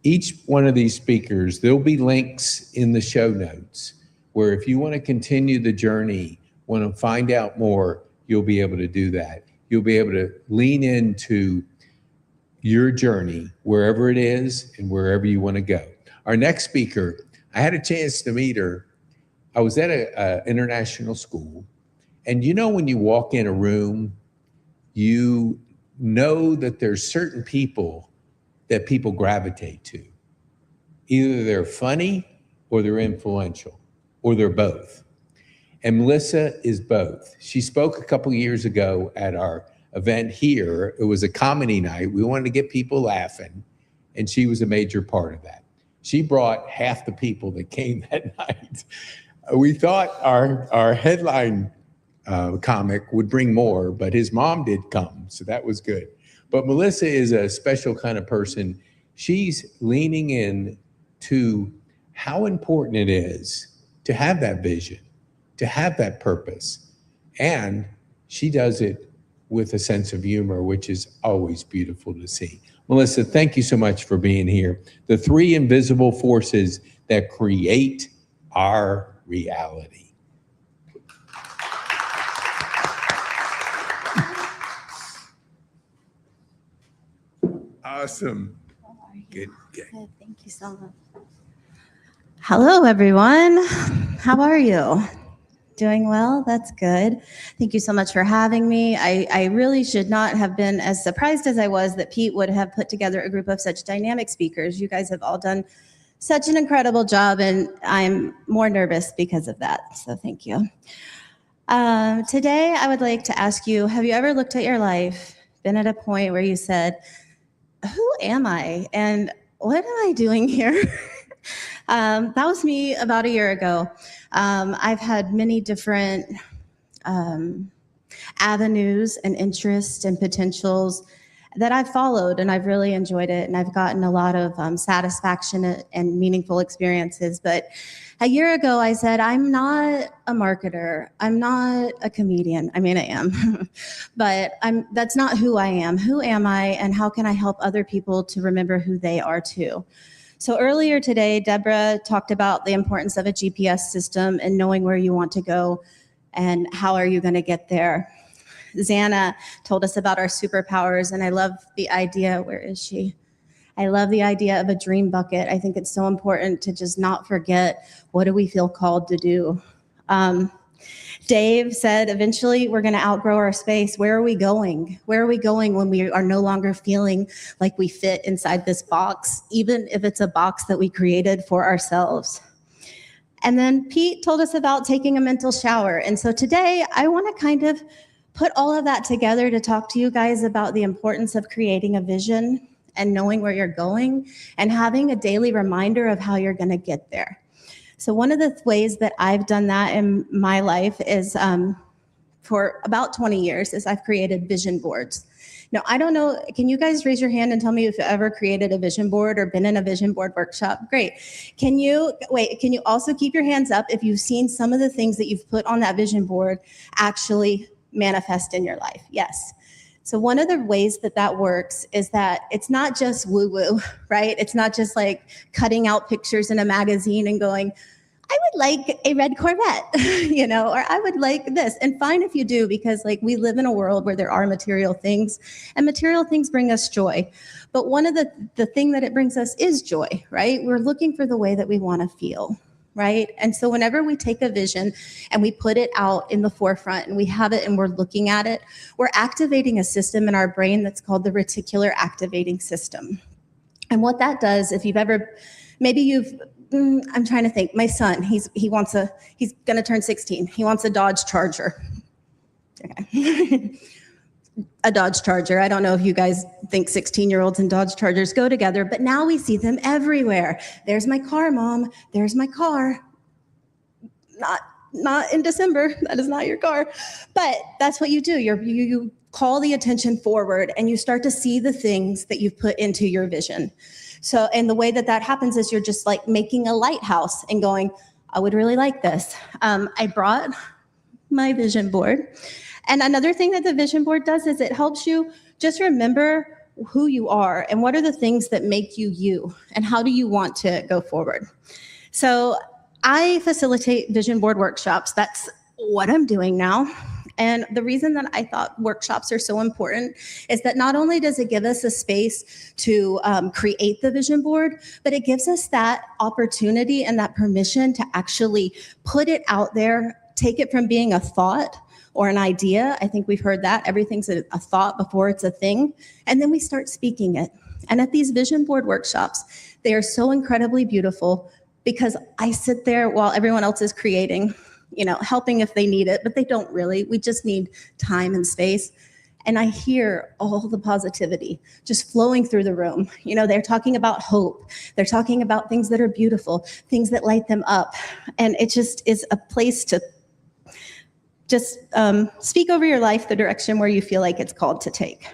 Speaker 1: Each one of these speakers, there'll be links in the show notes where if you want to continue the journey, want to find out more, you'll be able to do that. You'll be able to lean into your journey, wherever it is and wherever you want to go. Our next speaker, I had a chance to meet her. I was at an international school, and you know when you walk in a room, you know that there's certain people that people gravitate to. Either they're funny or they're influential, or they're both. And Melissa is both. She spoke a couple years ago at our event here. It was a comedy night. We wanted to get people laughing, and she was a major part of that. She brought half the people that came that night. We thought our headline comic would bring more, but his mom did come, so that was good. But Melissa is a special kind of person. She's leaning in to how important it is to have that vision, to have that purpose, and she does it with a sense of humor, which is always beautiful to see. Melissa, thank you so much for being here. The three invisible forces that create our reality. Awesome. Good.
Speaker 7: Good. Thank you so much. Hello, everyone. How are you? Doing well? That's good. Thank you so much for having me. I really should not have been as surprised as I was that Pete would have put together a group of such dynamic speakers. You guys have all done such an incredible job, and I'm more nervous because of that. So thank you. Today, I would like to ask you, have you ever looked at your life, been at a point where you said, who am I and what am I doing here? That was me about a year ago. I've had many different avenues and interests and potentials that I've followed, and I've really enjoyed it, and I've gotten a lot of satisfaction and meaningful experiences. But a year ago, I said, I'm not a marketer. I'm not a comedian. I mean, I am, but that's not who I am. Who am I, and how can I help other people to remember who they are too? So earlier today, Deborah talked about the importance of a GPS system and knowing where you want to go and how are you going to get there. Xana told us about our superpowers, and I love the idea, where is she? I love the idea of a dream bucket. I think it's so important to just not forget, what do we feel called to do? Dave said, eventually we're going to outgrow our space. Where are we going? Where are we going when we are no longer feeling like we fit inside this box, even if it's a box that we created for ourselves? And then Pete told us about taking a mental shower. And so today I want to kind of put all of that together to talk to you guys about the importance of creating a vision and knowing where you're going and having a daily reminder of how you're going to get there. So one of the ways that I've done that in my life is for about 20 years is I've created vision boards. Now, I don't know, can you guys raise your hand and tell me if you ever created a vision board or been in a vision board workshop? Great. Can you also keep your hands up if you've seen some of the things that you've put on that vision board actually manifest in your life? Yes. So one of the ways that that works is that it's not just woo-woo, right? It's not just like cutting out pictures in a magazine and going, I would like a red Corvette, or I would like this. And fine if you do, because like we live in a world where there are material things and material things bring us joy. But one of the thing that it brings us is joy, right? We're looking for the way that we want to feel, right? And so whenever we take a vision and we put it out in the forefront and we have it and we're looking at it, we're activating a system in our brain that's called the reticular activating system. And what that does, if you've ever, I'm trying to think, my son, he's gonna turn 16. He wants a Dodge Charger. Okay. a Dodge Charger. I don't know if you guys think 16-year-olds and Dodge Chargers go together, but now we see them everywhere. There's my car, Mom. There's my car. Not in December. That is not your car. But that's what you do. You call the attention forward and you start to see the things that you've put into your vision. So, and the way that happens is you're just like making a lighthouse and going, I would really like this. I brought my vision board. And another thing that the vision board does is it helps you just remember who you are and what are the things that make you you and how do you want to go forward. So I facilitate vision board workshops. That's what I'm doing now. And the reason that I thought workshops are so important is that not only does it give us a space to create the vision board, but it gives us that opportunity and that permission to actually put it out there, take it from being a thought or an idea. I think we've heard that. Everything's a thought before it's a thing. And then we start speaking it. And at these vision board workshops, they are so incredibly beautiful because I sit there while everyone else is creating, helping if they need it, but they don't really. We just need time and space. And I hear all the positivity just flowing through the room. They're talking about hope. They're talking about things that are beautiful, things that light them up. And it just is a place to just speak over your life the direction where you feel like it's called to take.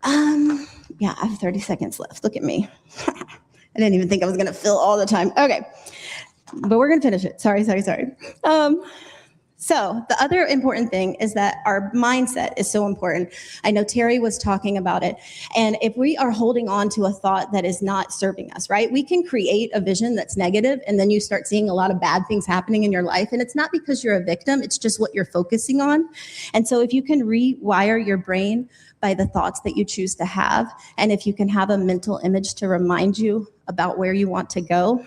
Speaker 7: Yeah, I have 30 seconds left. Look at me. I didn't even think I was going to fill all the time. Okay, but we're going to finish it. Sorry. So the other important thing is that our mindset is so important. I know Terry was talking about it. And if we are holding on to a thought that is not serving us, right? We can create a vision that's negative and then you start seeing a lot of bad things happening in your life. And it's not because you're a victim, it's just what you're focusing on. And so if you can rewire your brain by the thoughts that you choose to have, and if you can have a mental image to remind you about where you want to go,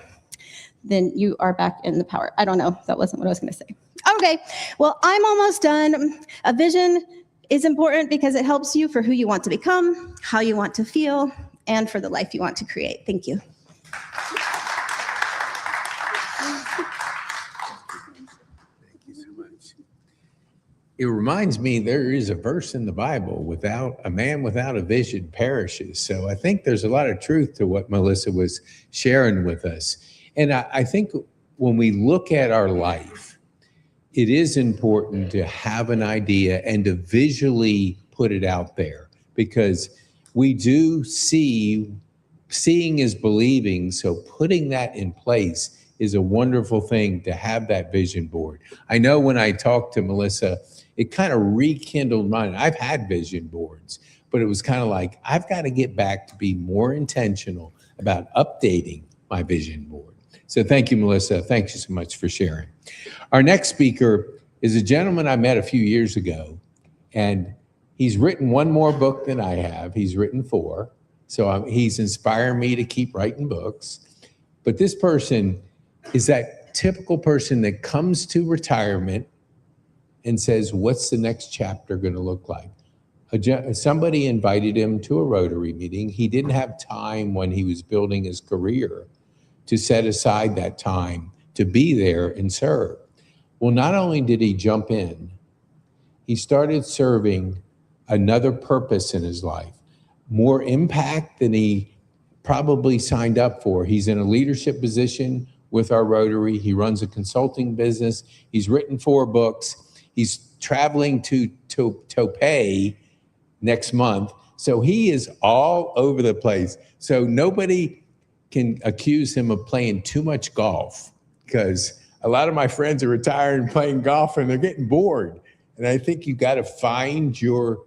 Speaker 7: then you are back in the power. I don't know. That wasn't what I was going to say. Okay. Well, I'm almost done. A vision is important because it helps you for who you want to become, how you want to feel, and for the life you want to create. Thank you.
Speaker 1: Thank you so much. It reminds me there is a verse in the Bible, a man without a vision perishes. So I think there's a lot of truth to what Melissa was sharing with us. And I think when we look at our life, it is important to have an idea and to visually put it out there because we do seeing is believing. So putting that in place is a wonderful thing to have that vision board. I know when I talked to Melissa, it kind of rekindled mine. I've had vision boards, but it was kind of like, I've got to get back to be more intentional about updating my vision board. So thank you, Melissa. Thank you so much for sharing. Our next speaker is a gentleman I met a few years ago, and he's written one more book than I have. He's written 4. So he's inspired me to keep writing books. But this person is that typical person that comes to retirement and says, what's the next chapter going to look like? Somebody invited him to a Rotary meeting. He didn't have time when he was building his career to set aside that time to be there and serve. Well, not only did he jump in, he started serving another purpose in his life, more impact than he probably signed up for. He's in a leadership position with our Rotary. He runs a consulting business. He's written 4 books. He's traveling to Topay next month. So he is all over the place. So nobody can accuse him of playing too much golf because a lot of my friends are retired and playing golf and they're getting bored. And I think you got to find your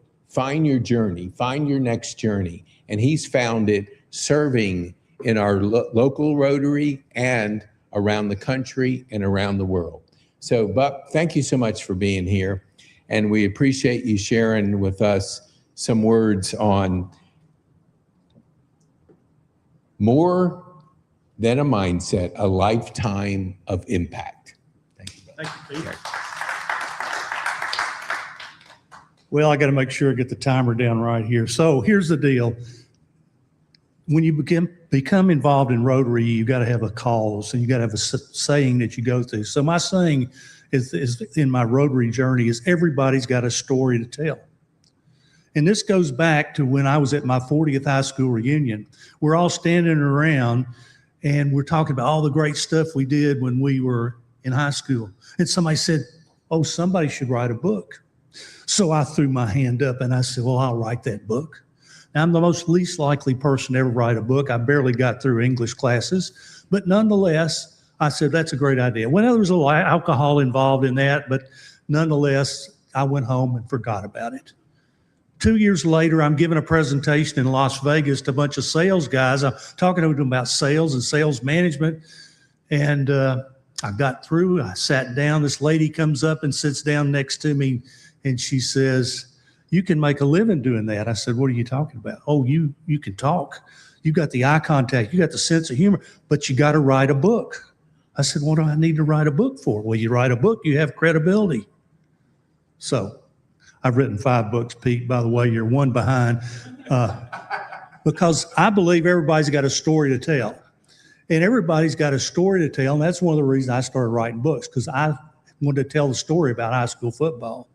Speaker 1: journey, find your next journey. And he's found it serving in our local Rotary and around the country and around the world. So Buck, thank you so much for being here. And we appreciate you sharing with us some words on more than a mindset, a lifetime of impact. Thank you.
Speaker 8: Thank you, Peter. Well, I got to make sure I get the timer down right here. So here's the deal. When you become involved in Rotary, you got to have a cause and you got to have a saying that you go through. So my saying is in my Rotary journey is everybody's got a story to tell. And this goes back to when I was at my 40th high school reunion. We're all standing around and we're talking about all the great stuff we did when we were in high school. And somebody said, oh, somebody should write a book. So I threw my hand up and I said, well, I'll write that book. Now, I'm the most least likely person to ever write a book. I barely got through English classes, but nonetheless, I said, that's a great idea. Well, there was a lot of alcohol involved in that, but nonetheless, I went home and forgot about it. 2 years later, I'm giving a presentation in Las Vegas to a bunch of sales guys. I'm talking to them about sales and sales management. And I got through, I sat down. This lady comes up and sits down next to me and she says, you can make a living doing that. I said, what are you talking about? Oh, you can talk. You got the eye contact. You got the sense of humor, but you got to write a book. I said, what do I need to write a book for? Well, you write a book, you have credibility. So I've written 5 books, Pete. By the way, you're one behind. Because I believe everybody's got a story to tell. And everybody's got a story to tell. And that's one of the reasons I started writing books, because I wanted to tell the story about high school football.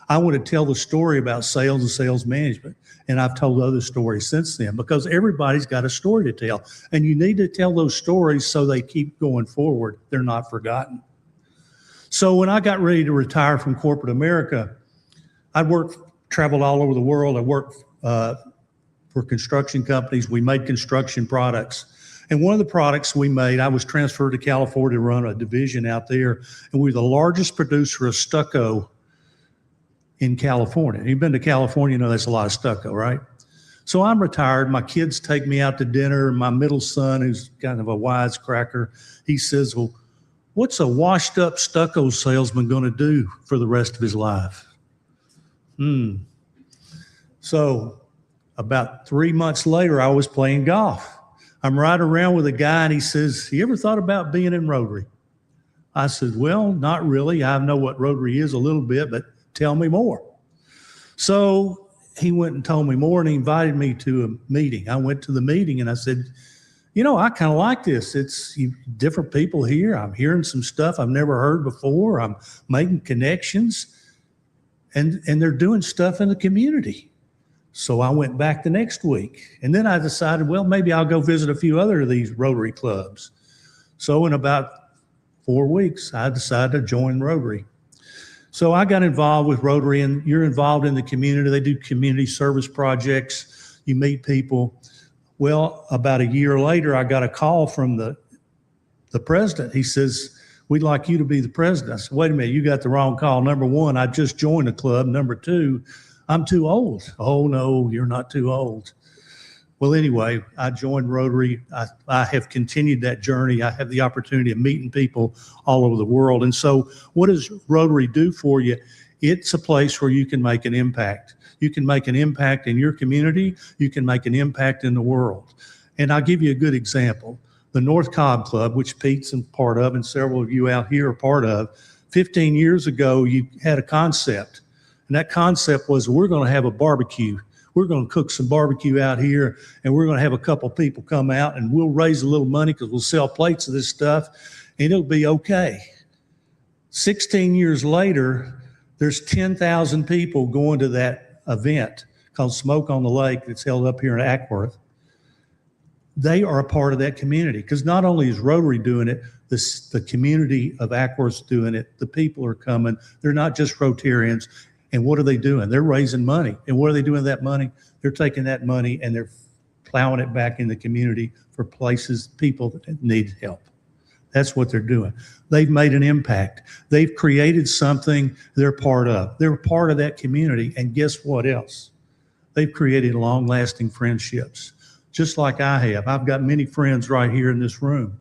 Speaker 8: I want to tell the story about sales and sales management. And I've told other stories since then, because everybody's got a story to tell. And you need to tell those stories so they keep going forward. They're not forgotten. So when I got ready to retire from corporate America, I traveled all over the world. I worked for construction companies. We made construction products. And one of the products we made, I was transferred to California to run a division out there. And we were the largest producer of stucco in California. You've been to California, you know that's a lot of stucco, right? So I'm retired. My kids take me out to dinner. My middle son, who's kind of a wisecracker, he says, well, what's a washed up stucco salesman going to do for the rest of his life? So about 3 months later, I was playing golf. I'm riding around with a guy and he says, you ever thought about being in Rotary? I said, well, not really. I know what Rotary is a little bit, but tell me more. So he went and told me more and he invited me to a meeting. I went to the meeting and I said, you know, I kind of like this. It's different people here. I'm hearing some stuff I've never heard before. I'm making connections and they're doing stuff in the community. So I went back the next week and then I decided, well, maybe I'll go visit a few other of these Rotary clubs. So in about 4 weeks, I decided to join Rotary. So I got involved with Rotary, and you're involved in the community. They do community service projects. You meet people. Well, about a year later, I got a call from the president. He says, we'd like you to be the president. I said, wait a minute, you got the wrong call. Number one, I just joined the club. Number two, I'm too old. Oh, no, you're not too old. Well, anyway, I joined Rotary. I have continued that journey. I have the opportunity of meeting people all over the world. And so what does Rotary do for you? It's a place where you can make an impact. You can make an impact in your community. You can make an impact in the world. And I'll give you a good example. The North Cobb Club, which Pete's a part of and several of you out here are part of, 15 years ago, you had a concept. And that concept was, we're going to have a barbecue. We're going to cook some barbecue out here, and we're going to have a couple people come out, and we'll raise a little money because we'll sell plates of this stuff, and it'll be okay. 16 years later, there's 10,000 people going to that event called Smoke on the Lake that's held up here in Ackworth. They are a part of that community because not only is Rotary doing it, the community of Ackworth's doing it. The people are coming. They're not just Rotarians. And what are they doing? They're raising money. And what are they doing with that money? They're taking that money and they're plowing it back in the community for places, people that need help. That's what they're doing. They've made an impact. They've created something they're part of. They're part of that community. And guess what else? They've created long-lasting friendships, just like I have. I've got many friends right here in this room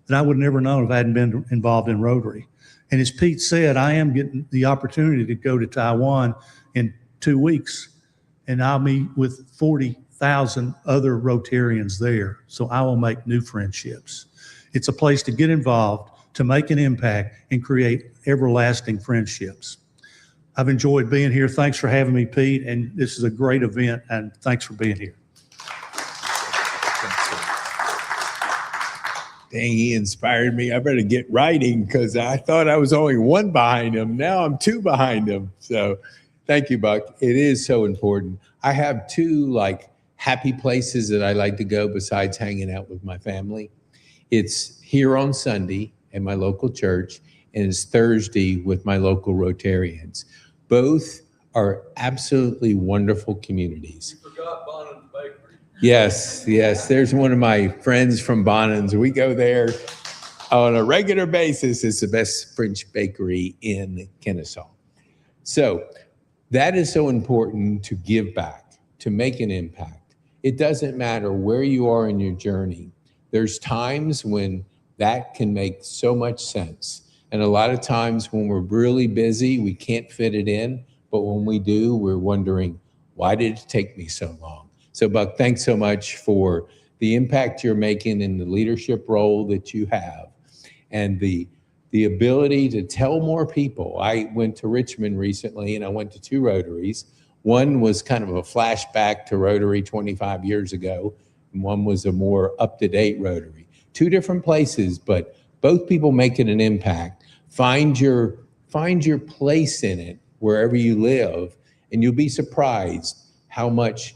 Speaker 8: that I would never know if I hadn't been involved in Rotary. And as Pete said, I am getting the opportunity to go to Taiwan in 2 weeks, and I'll meet with 40,000 other Rotarians there. So I will make new friendships. It's a place to get involved, to make an impact, and create everlasting friendships. I've enjoyed being here. Thanks for having me, Pete. And this is a great event, and thanks for being here.
Speaker 1: Dang, he inspired me. I better get writing because I thought I was only 1 behind him. Now I'm 2 behind him. So thank you, Buck. It is so important. I have two like happy places that I like to go besides hanging out with my family. It's here on Sunday at my local church, and it's Thursday with my local Rotarians. Both are absolutely wonderul communities.
Speaker 9: You forgot Bonham's Bakery.
Speaker 1: Yes, yes. There's one of my friends from Bonham's. We go there on a regular basis. It's the best French bakery in Kennesaw. So that is so important, to give back, to make an impact. It doesn't matter where you are in your journey. There's times when that can make so much sense. And a lot of times when we're really busy, we can't fit it in. But when we do, we're wondering, why did it take me so long? So Buck, thanks so much for the impact you're making in the leadership role that you have, and the ability to tell more people. I went to Richmond recently, and I went to 2 Rotaries. One was kind of a flashback to Rotary 25 years ago, and one was a more up-to-date Rotary. 2 different places, but both people making an impact. Find your place in it wherever you live, and you'll be surprised how much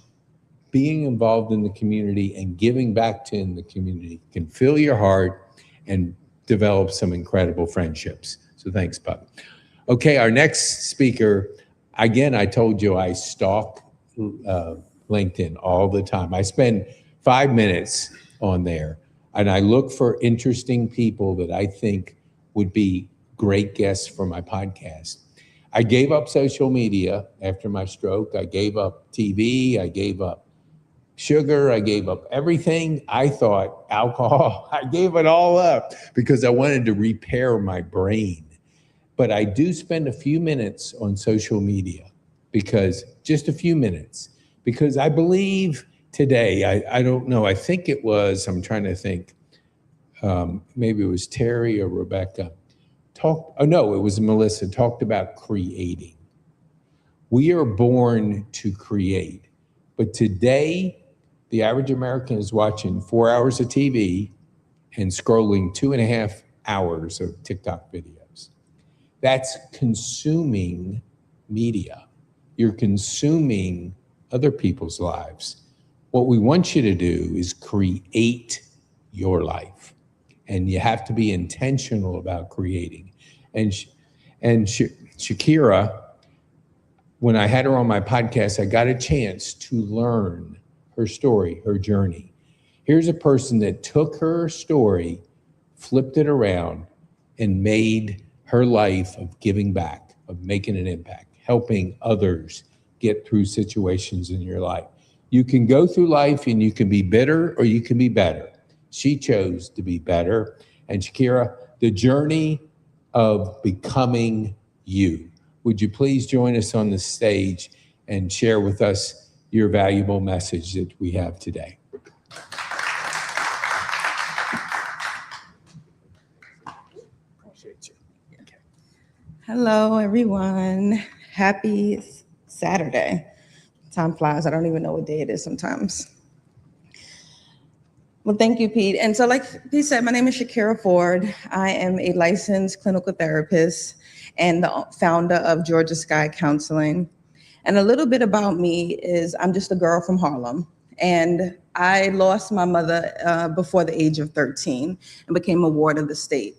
Speaker 1: being involved in the community and giving back to in the community can fill your heart and develop some incredible friendships. So thanks, Buck. Okay, our next speaker, again, I told you I stalk LinkedIn all the time. I spend 5 minutes on there, and I look for interesting people that I think would be great guests for my podcast. I gave up social media after my stroke. I gave up TV. I gave up sugar. I gave up everything. I thought alcohol. I gave it all up because I wanted to repair my brain. But I do spend a few minutes on social media, because just a few minutes, because I believe today, I don't know, I think it was, I'm trying to think, maybe it was Terry or Rebecca, it was Melissa, talked about creating. We are born to create, but today, the average American is watching 4 hours of TV and scrolling 2.5 hours of TikTok videos. That's consuming media. You're consuming other people's lives. What we want you to do is create your life. And you have to be intentional about creating. And Shakira, when I had her on my podcast, I got a chance to learn her story, her journey. Here's a person that took her story, flipped it around, and made her life of giving back, of making an impact, helping others get through situations in your life. You can go through life and you can be bitter or you can be better. She chose to be better. And Shakira, the journey of becoming you. Would you please join us on the stage and share with us your valuable message that we have today? Appreciate you. Okay.
Speaker 10: Hello, everyone. Happy Saturday. Time flies. I don't even know what day it is sometimes. Well, thank you, Pete. And so like Pete said, my name is Shakira Ford. I am a licensed clinical therapist and the founder of Georgia Sky Counseling. And a little bit about me is I'm just a girl from Harlem. And I lost my mother before the age of 13 and became a ward of the state.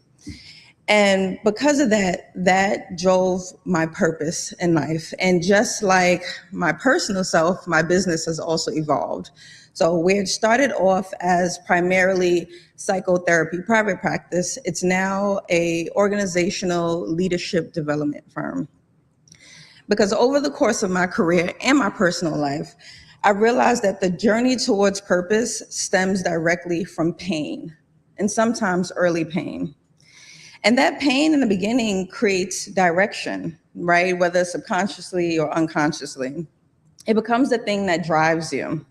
Speaker 10: And because of that, that drove my purpose in life. And just like my personal self, my business has also evolved. So where it started off as primarily psychotherapy private practice, it's now a organizational leadership development firm. Because over the course of my career and my personal life, I realized that the journey towards purpose stems directly from pain, and sometimes early pain. And that pain in the beginning creates direction, right? Whether subconsciously or unconsciously. It becomes the thing that drives you.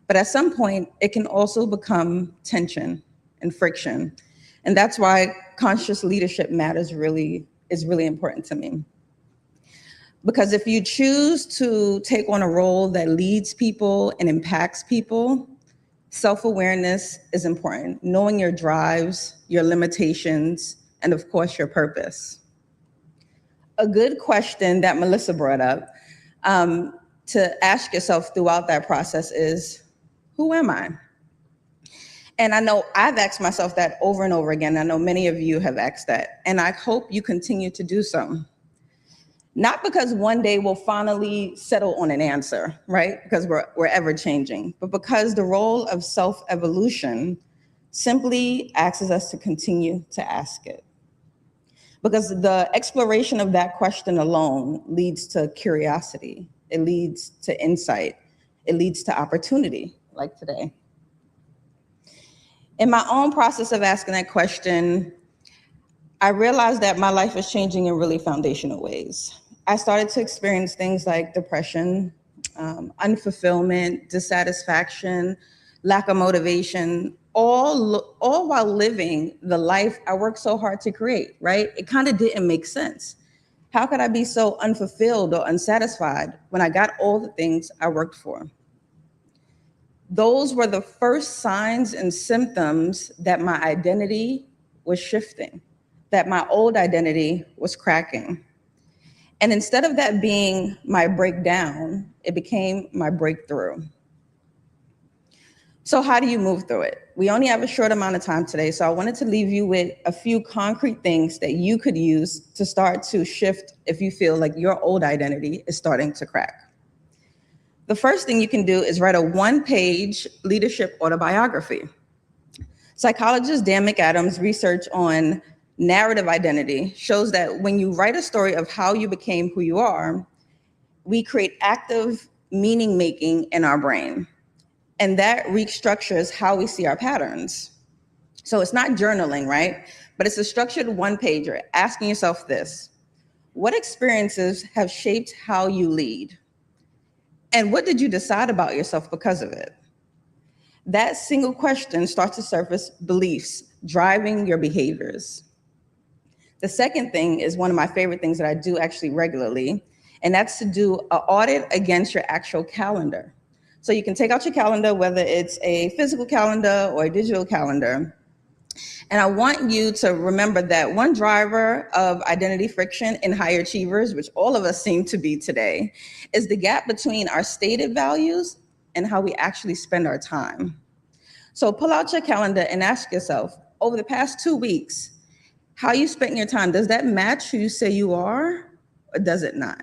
Speaker 10: But at some point, it can also become tension and friction. And that's why conscious leadership is really important to me. Because if you choose to take on a role that leads people and impacts people, self-awareness is important. Knowing your drives, your limitations, and of course, your purpose. A good question that Melissa brought up, to ask yourself throughout that process is, who am I? And I know I've asked myself that over and over again. I know many of you have asked that, and I hope you continue to do so. Not because one day we'll finally settle on an answer, right? Because we're ever changing, but because the role of self-evolution simply asks us to continue to ask it. Because the exploration of that question alone leads to curiosity, it leads to insight, it leads to opportunity, like today. In my own process of asking that question, I realized that my life is changing in really foundational ways. I started to experience things like depression, unfulfillment, dissatisfaction, lack of motivation, all while living the life I worked so hard to create, right? It kind of didn't make sense. How could I be so unfulfilled or unsatisfied when I got all the things I worked for? Those were the first signs and symptoms that my identity was shifting, that my old identity was cracking. And instead of that being my breakdown, it became my breakthrough. So how do you move through it? We only have a short amount of time today, so I wanted to leave you with a few concrete things that you could use to start to shift if you feel like your old identity is starting to crack. The first thing you can do is write a one-page leadership autobiography. Psychologist Dan McAdams' research on narrative identity shows that when you write a story of how you became who you are, we create active meaning making in our brain. And that restructures how we see our patterns. So it's not journaling, right? But it's a structured one-pager asking yourself this: what experiences have shaped how you lead? And what did you decide about yourself because of it? That single question starts to surface beliefs driving your behaviors. The second thing is one of my favorite things that I do actually regularly, and that's to do an audit against your actual calendar. So you can take out your calendar, whether it's a physical calendar or a digital calendar. And I want you to remember that one driver of identity friction in high achievers, which all of us seem to be today, is the gap between our stated values and how we actually spend our time. So pull out your calendar and ask yourself, over the past 2 weeks, how you spent your time, does that match who you say you are, or does it not?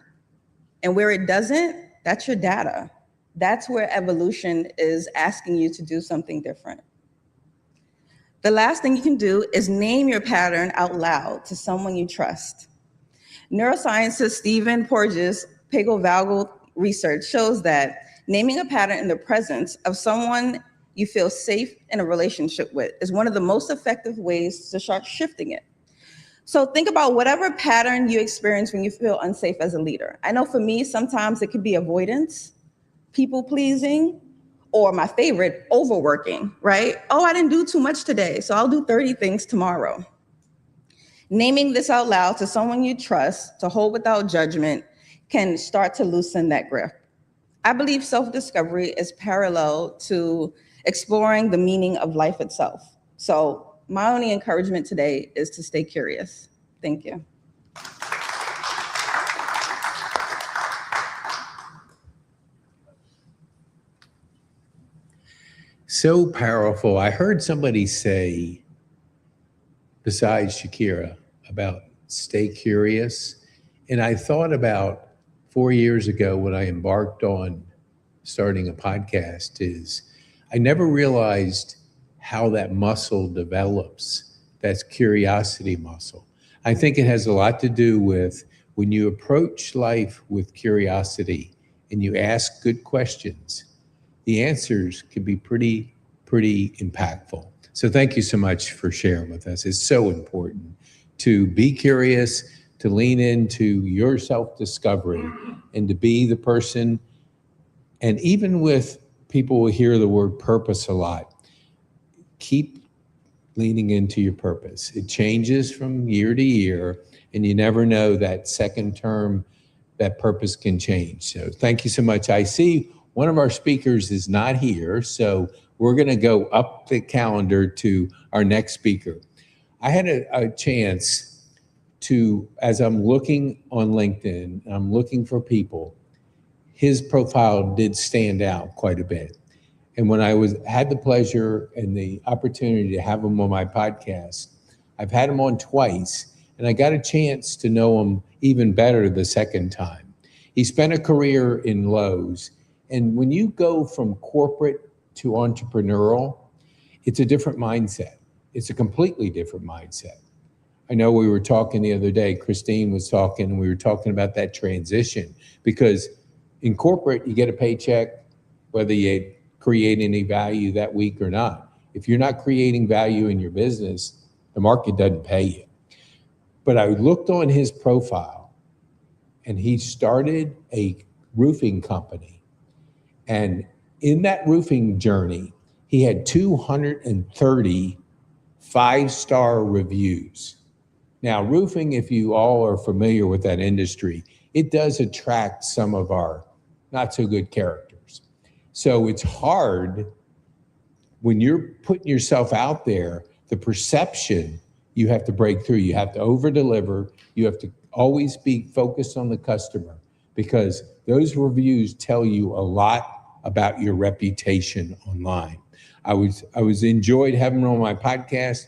Speaker 10: And where it doesn't, that's your data. That's where evolution is asking you to do something different. The last thing you can do is name your pattern out loud to someone you trust. Neuroscientist Stephen Porges' Pagovalgal research shows that naming a pattern in the presence of someone you feel safe in a relationship with is one of the most effective ways to start shifting it. So think about whatever pattern you experience when you feel unsafe as a leader. I know for me, sometimes it could be avoidance, people pleasing, or my favorite, overworking, right? Oh, I didn't do too much today, so I'll do 30 things tomorrow. Naming this out loud to someone you trust, to hold without judgment, can start to loosen that grip. I believe self-discovery is parallel to exploring the meaning of life itself. So my only encouragement today is to stay curious. Thank you.
Speaker 1: So powerful. I heard somebody say, besides Shakira, about stay curious. And I thought about 4 years ago when I embarked on starting a podcast is I never realized how that muscle develops, that's curiosity muscle. I think it has a lot to do with when you approach life with curiosity and you ask good questions, the answers can be pretty impactful. So thank you so much for sharing with us. It's so important to be curious, to lean into your self-discovery, and to be the person. And even with people who hear the word purpose a lot, keep leaning into your purpose. It changes from year to year, and you never know that second term, that purpose can change. So thank you so much. I see one of our speakers is not here, so we're going to go up the calendar to our next speaker. I had a chance to, as I'm looking on LinkedIn, I'm looking for people, his profile did stand out quite a bit. And when I had the pleasure and the opportunity to have him on my podcast, I've had him on twice, and I got a chance to know him even better the second time. He spent a career in Lowe's, and when you go from corporate to entrepreneurial, it's a different mindset. It's a completely different mindset. I know we were talking the other day, Christine was talking, and we were talking about that transition, because in corporate, you get a paycheck, whether you create any value that week or not. If you're not creating value in your business, the market doesn't pay you. But I looked on his profile, and he started a roofing company. And in that roofing journey, he had 230 five-star reviews. Now, roofing, if you all are familiar with that industry, it does attract some of our not so good characters. So it's hard when you're putting yourself out there, the perception you have to break through. You have to over-deliver. You have to always be focused on the customer, because those reviews tell you a lot about your reputation online. I was enjoyed having him on my podcast.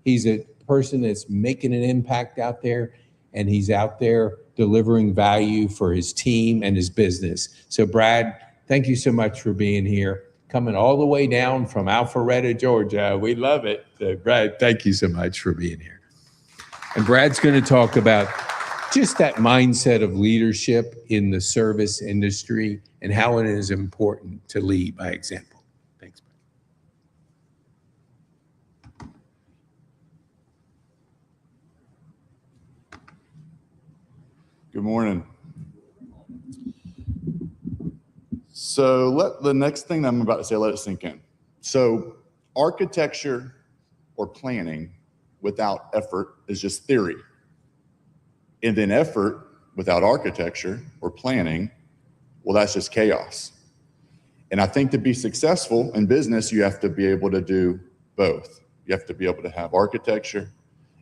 Speaker 1: He's a person that's making an impact out there, and he's out there delivering value for his team and his business. So Brad, thank you so much for being here, coming all the way down from Alpharetta, Georgia. We love it. So Brad, thank you so much for being here. And Brad's going to talk about just that mindset of leadership in the service industry and how it is important to lead by example. Thanks, Brad.
Speaker 9: Good morning. So the next thing that I'm about to say, let it sink in. So architecture or planning without effort is just theory. And then effort without architecture or planning, well, that's just chaos. And I think to be successful in business, you have to be able to do both. You have to be able to have architecture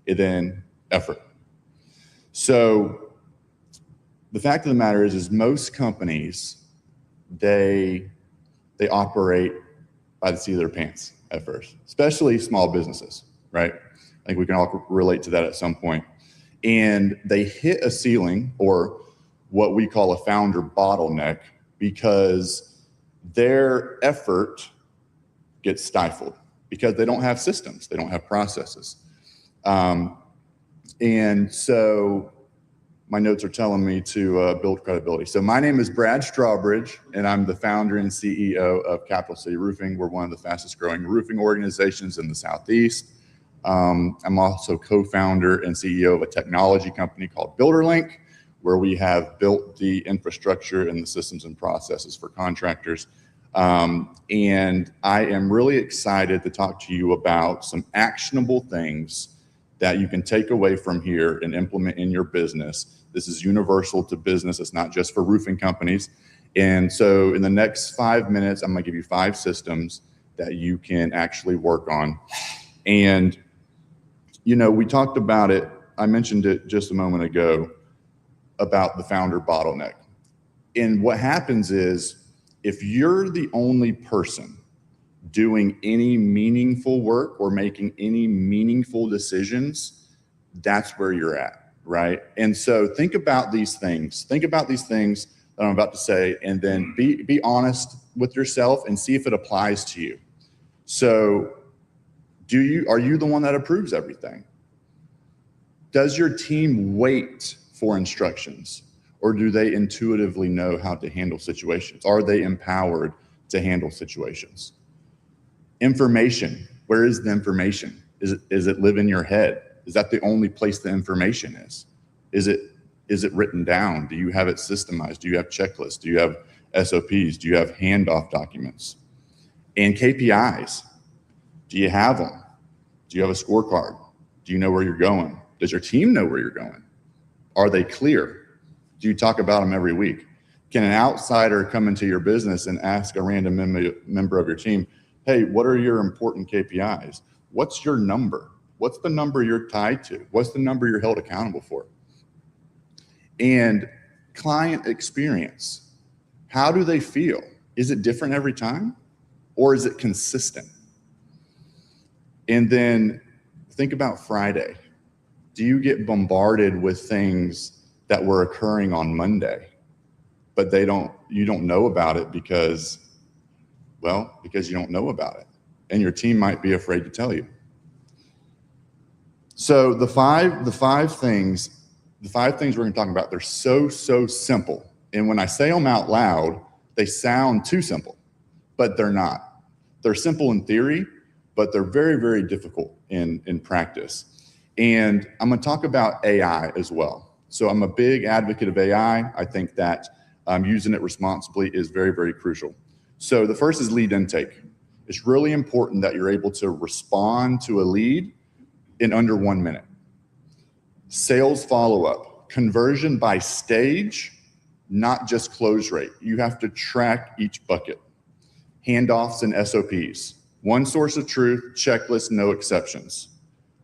Speaker 9: and then effort. So the fact of the matter is most companies, they operate by the seat of their pants at first, especially small businesses, right? I think we can all relate to that at some point. And they hit a ceiling, or what we call a founder bottleneck, because their effort gets stifled because they don't have systems, they don't have processes. And so my notes are telling me to build credibility. So my name is Brad Strawbridge, and I'm the founder and CEO of Capital City Roofing. We're one of the fastest growing roofing organizations in the Southeast. I'm also co-founder and CEO of a technology company called BuilderLink, where we have built the infrastructure and the systems and processes for contractors. And I am really excited to talk to you about some actionable things that you can take away from here and implement in your business. This is universal to business. It's not just for roofing companies. And so in the next 5 minutes, I'm gonna give you 5 systems that you can actually work on. And you know, we talked about it, I mentioned it just a moment ago about the founder bottleneck. And what happens is, if you're the only person doing any meaningful work or making any meaningful decisions, that's where you're at, right? And so think about these things. Think about these things that I'm about to say, and then be honest with yourself and see if it applies to you. So are you the one that approves everything? Does your team wait for instructions, or do they intuitively know how to handle situations? Are they empowered to handle situations? Information, where is the information? Is it live in your head? Is that the only place the information is? Is it written down? Do you have it systemized? Do you have checklists? Do you have SOPs? Do you have handoff documents? And KPIs, do you have them? Do you have a scorecard? Do you know where you're going? Does your team know where you're going? Are they clear? Do you talk about them every week? Can an outsider come into your business and ask a random member of your team, hey, what are your important KPIs? What's your number? What's the number you're tied to? What's the number you're held accountable for? And client experience. How do they feel? Is it different every time? Or is it consistent? And then think about Friday. Do you get bombarded with things that were occurring on Monday, but you don't know about it because you don't know about it, and your team might be afraid to tell you. So the five things we're going to talk about, they're so simple. And when I say them out loud, they sound too simple, but they're not. They're simple in theory, but they're very, very difficult in practice. And I'm going to talk about AI as well. So I'm a big advocate of AI. I think that using it responsibly is very, very crucial. So the first is lead intake. It's really important that you're able to respond to a lead in under 1 minute. Sales follow-up, conversion by stage, not just close rate. You have to track each bucket. Handoffs and SOPs. One source of truth, checklist, no exceptions.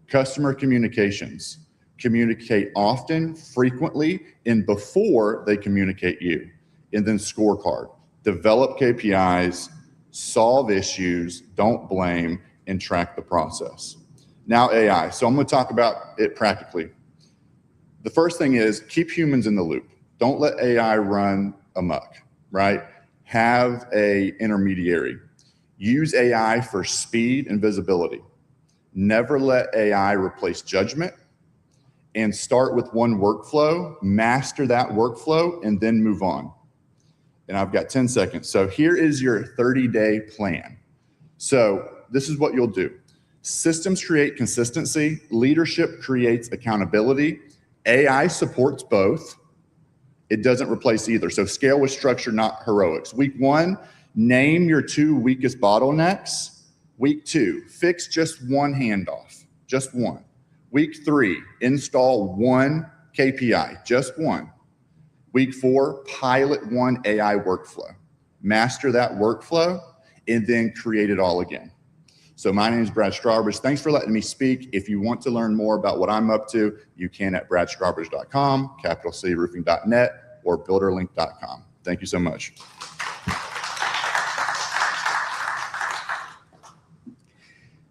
Speaker 9: Customer communications. Communicate often, frequently, and before they communicate you. And then scorecard. Develop KPIs, solve issues, don't blame, and track the process. Now AI. So I'm going to talk about it practically. The first thing is keep humans in the loop. Don't let AI run amok, right? Have an intermediary. Use AI for speed and visibility. Never let AI replace judgment, and start with one workflow, master that workflow, and then move on. And I've got 10 seconds. So here is your 30-day plan. So this is what you'll do. Systems create consistency. Leadership creates accountability. AI supports both. It doesn't replace either. So scale with structure, not heroics. Week 1, name your 2 weakest bottlenecks. Week 2, fix just one handoff, just one. Week 3, install one KPI, just one. Week 4, pilot one AI workflow. Master that workflow and then create it all again. So my name is Brad Strawbridge. Thanks for letting me speak. If you want to learn more about what I'm up to, you can at bradstrawbridge.com, capitalcityroofing.net, or builderlink.com. Thank you so much.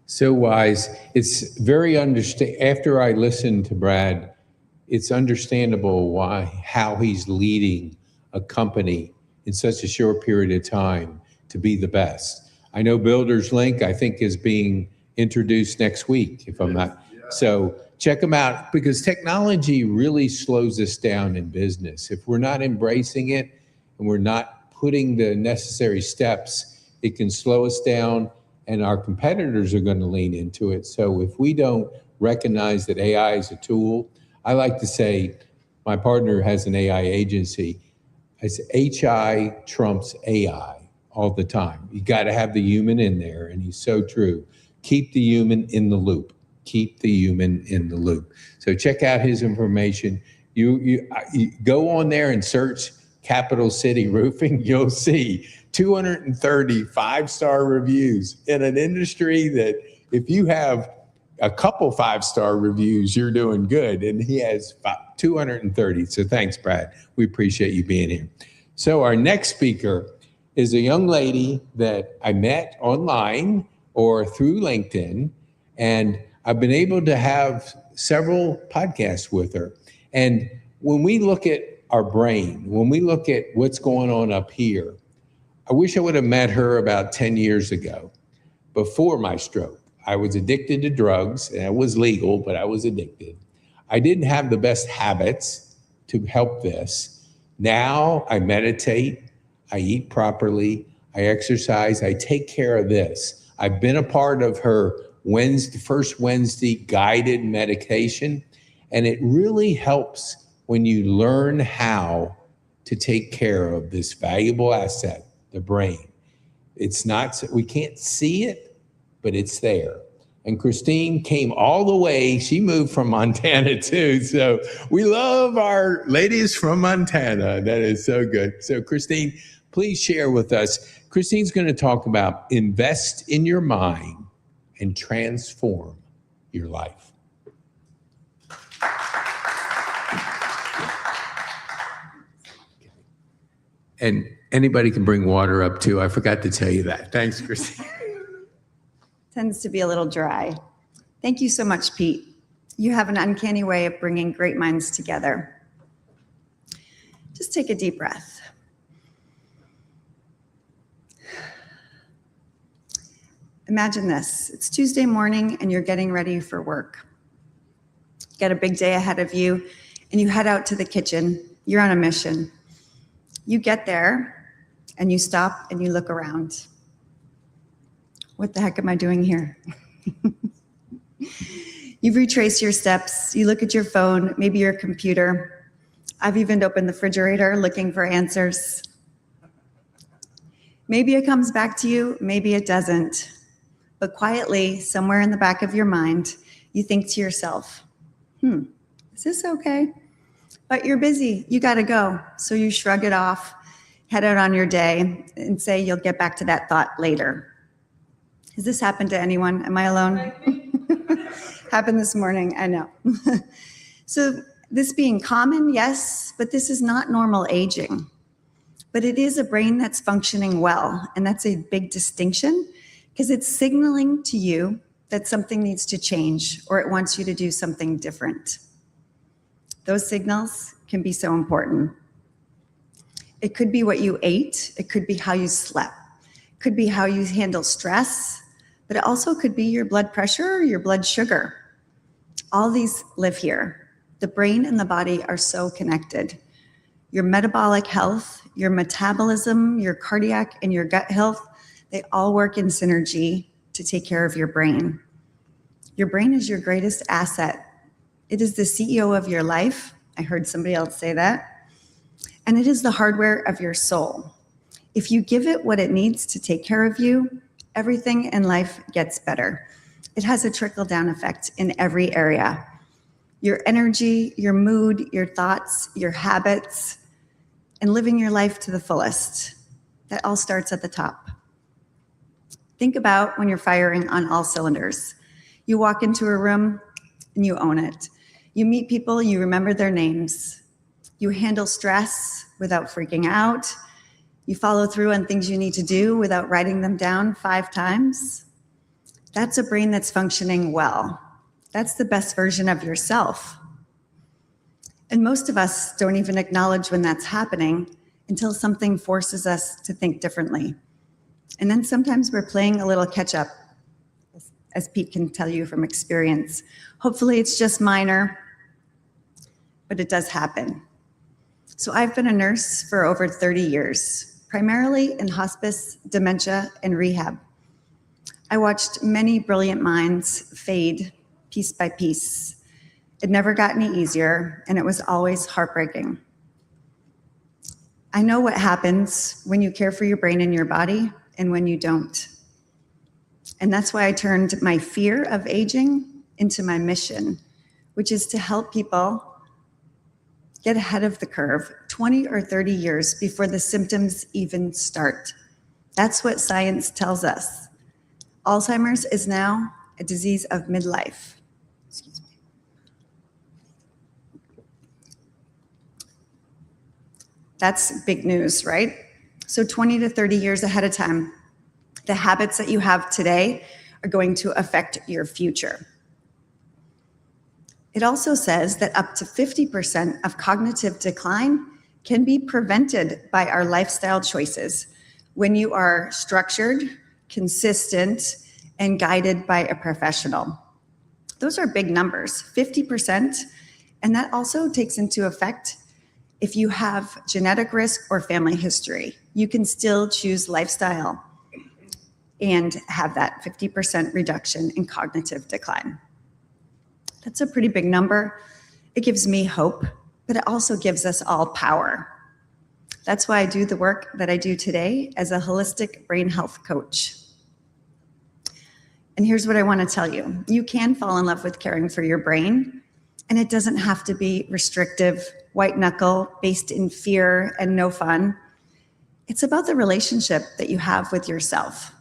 Speaker 1: So wise. It's very after I listened to Brad, it's understandable how he's leading a company in such a short period of time to be the best. I know Builders Link, I think, is being introduced next week, if I'm not. So check them out, because technology really slows us down in business. If we're not embracing it and we're not putting the necessary steps, it can slow us down, and our competitors are going to lean into it. So if we don't recognize that AI is a tool, I like to say, my partner has an AI agency. I say HI trumps AI all the time. You got to have the human in there, and he's so true. Keep the human in the loop. Keep the human in the loop. So check out his information. You go on there and search Capital City Roofing. You'll see 230 5-star reviews in an industry that if you have a couple 5-star reviews, you're doing good. And he has 230. So thanks, Brad. We appreciate you being here. So our next speaker is a young lady that I met online or through LinkedIn, and I've been able to have several podcasts with her. And when we look at our brain, when we look at what's going on up here, I wish I would have met her about 10 years ago, before my stroke. I was addicted to drugs, and it was legal, but I was addicted. I didn't have the best habits to help this. Now I meditate, I eat properly, I exercise, I take care of this. I've been a part of her first Wednesday guided medication, and it really helps when you learn how to take care of this valuable asset, the brain. We can't see it, but it's there. And Christine came all the way. She moved from Montana too. So we love our ladies from Montana. That is so good. So Christine, please share with us. Christine's going to talk about invest in your mind and transform your life. And anybody can bring water up too. I forgot to tell you that. Thanks, Christine.
Speaker 11: Tends to be a little dry. Thank you so much, Pete. You have an uncanny way of bringing great minds together. Just take a deep breath. Imagine this. It's Tuesday morning and you're getting ready for work. You got a big day ahead of you and you head out to the kitchen. You're on a mission. You get there and you stop and you look around. What the heck am I doing here? You've retraced your steps. You look at your phone, maybe your computer. I've even opened the refrigerator looking for answers. Maybe it comes back to you, maybe it doesn't. But quietly, somewhere in the back of your mind, you think to yourself, is this okay? But you're busy, you gotta go. So you shrug it off, head out on your day, and say you'll get back to that thought later. Has this happened to anyone? Am I alone? Happened this morning, I know. So this being common, yes, but this is not normal aging. But it is a brain that's functioning well, and that's a big distinction because it's signaling to you that something needs to change or it wants you to do something different. Those signals can be so important. It could be what you ate, it could be how you slept, it could be how you handle stress, but it also could be your blood pressure or your blood sugar. All these live here. The brain and the body are so connected. Your metabolic health, your metabolism, your cardiac and your gut health, they all work in synergy to take care of your brain. Your brain is your greatest asset. It is the CEO of your life. I heard somebody else say that. And it is the hardware of your soul. If you give it what it needs to take care of you, everything in life gets better. It has a trickle-down effect in every area. Your energy, your mood, your thoughts, your habits, and living your life to the fullest. That all starts at the top. Think about when you're firing on all cylinders. You walk into a room and you own it. You meet people, you remember their names. You handle stress without freaking out. You follow through on things you need to do without writing them down 5 times. That's a brain that's functioning well. That's the best version of yourself. And most of us don't even acknowledge when that's happening until something forces us to think differently. And then sometimes we're playing a little catch up, as Pete can tell you from experience. Hopefully it's just minor, but it does happen. So I've been a nurse for over 30 years, primarily in hospice, dementia, and rehab. I watched many brilliant minds fade piece by piece. It never got any easier, and it was always heartbreaking. I know what happens when you care for your brain and your body and when you don't. And that's why I turned my fear of aging into my mission, which is to help people get ahead of the curve 20 or 30 years before the symptoms even start. That's what science tells us. Alzheimer's is now a disease of midlife. Excuse me. That's big news, right? So 20 to 30 years ahead of time, the habits that you have today are going to affect your future. It also says that up to 50% of cognitive decline can be prevented by our lifestyle choices when you are structured, consistent, and guided by a professional. Those are big numbers, 50%, and that also takes into effect if you have genetic risk or family history. You can still choose lifestyle and have that 50% reduction in cognitive decline. That's a pretty big number. It gives me hope, but it also gives us all power. That's why I do the work that I do today as a holistic brain health coach. And here's what I want to tell you. You can fall in love with caring for your brain, and it doesn't have to be restrictive, white knuckle, based in fear and no fun. It's about the relationship that you have with yourself.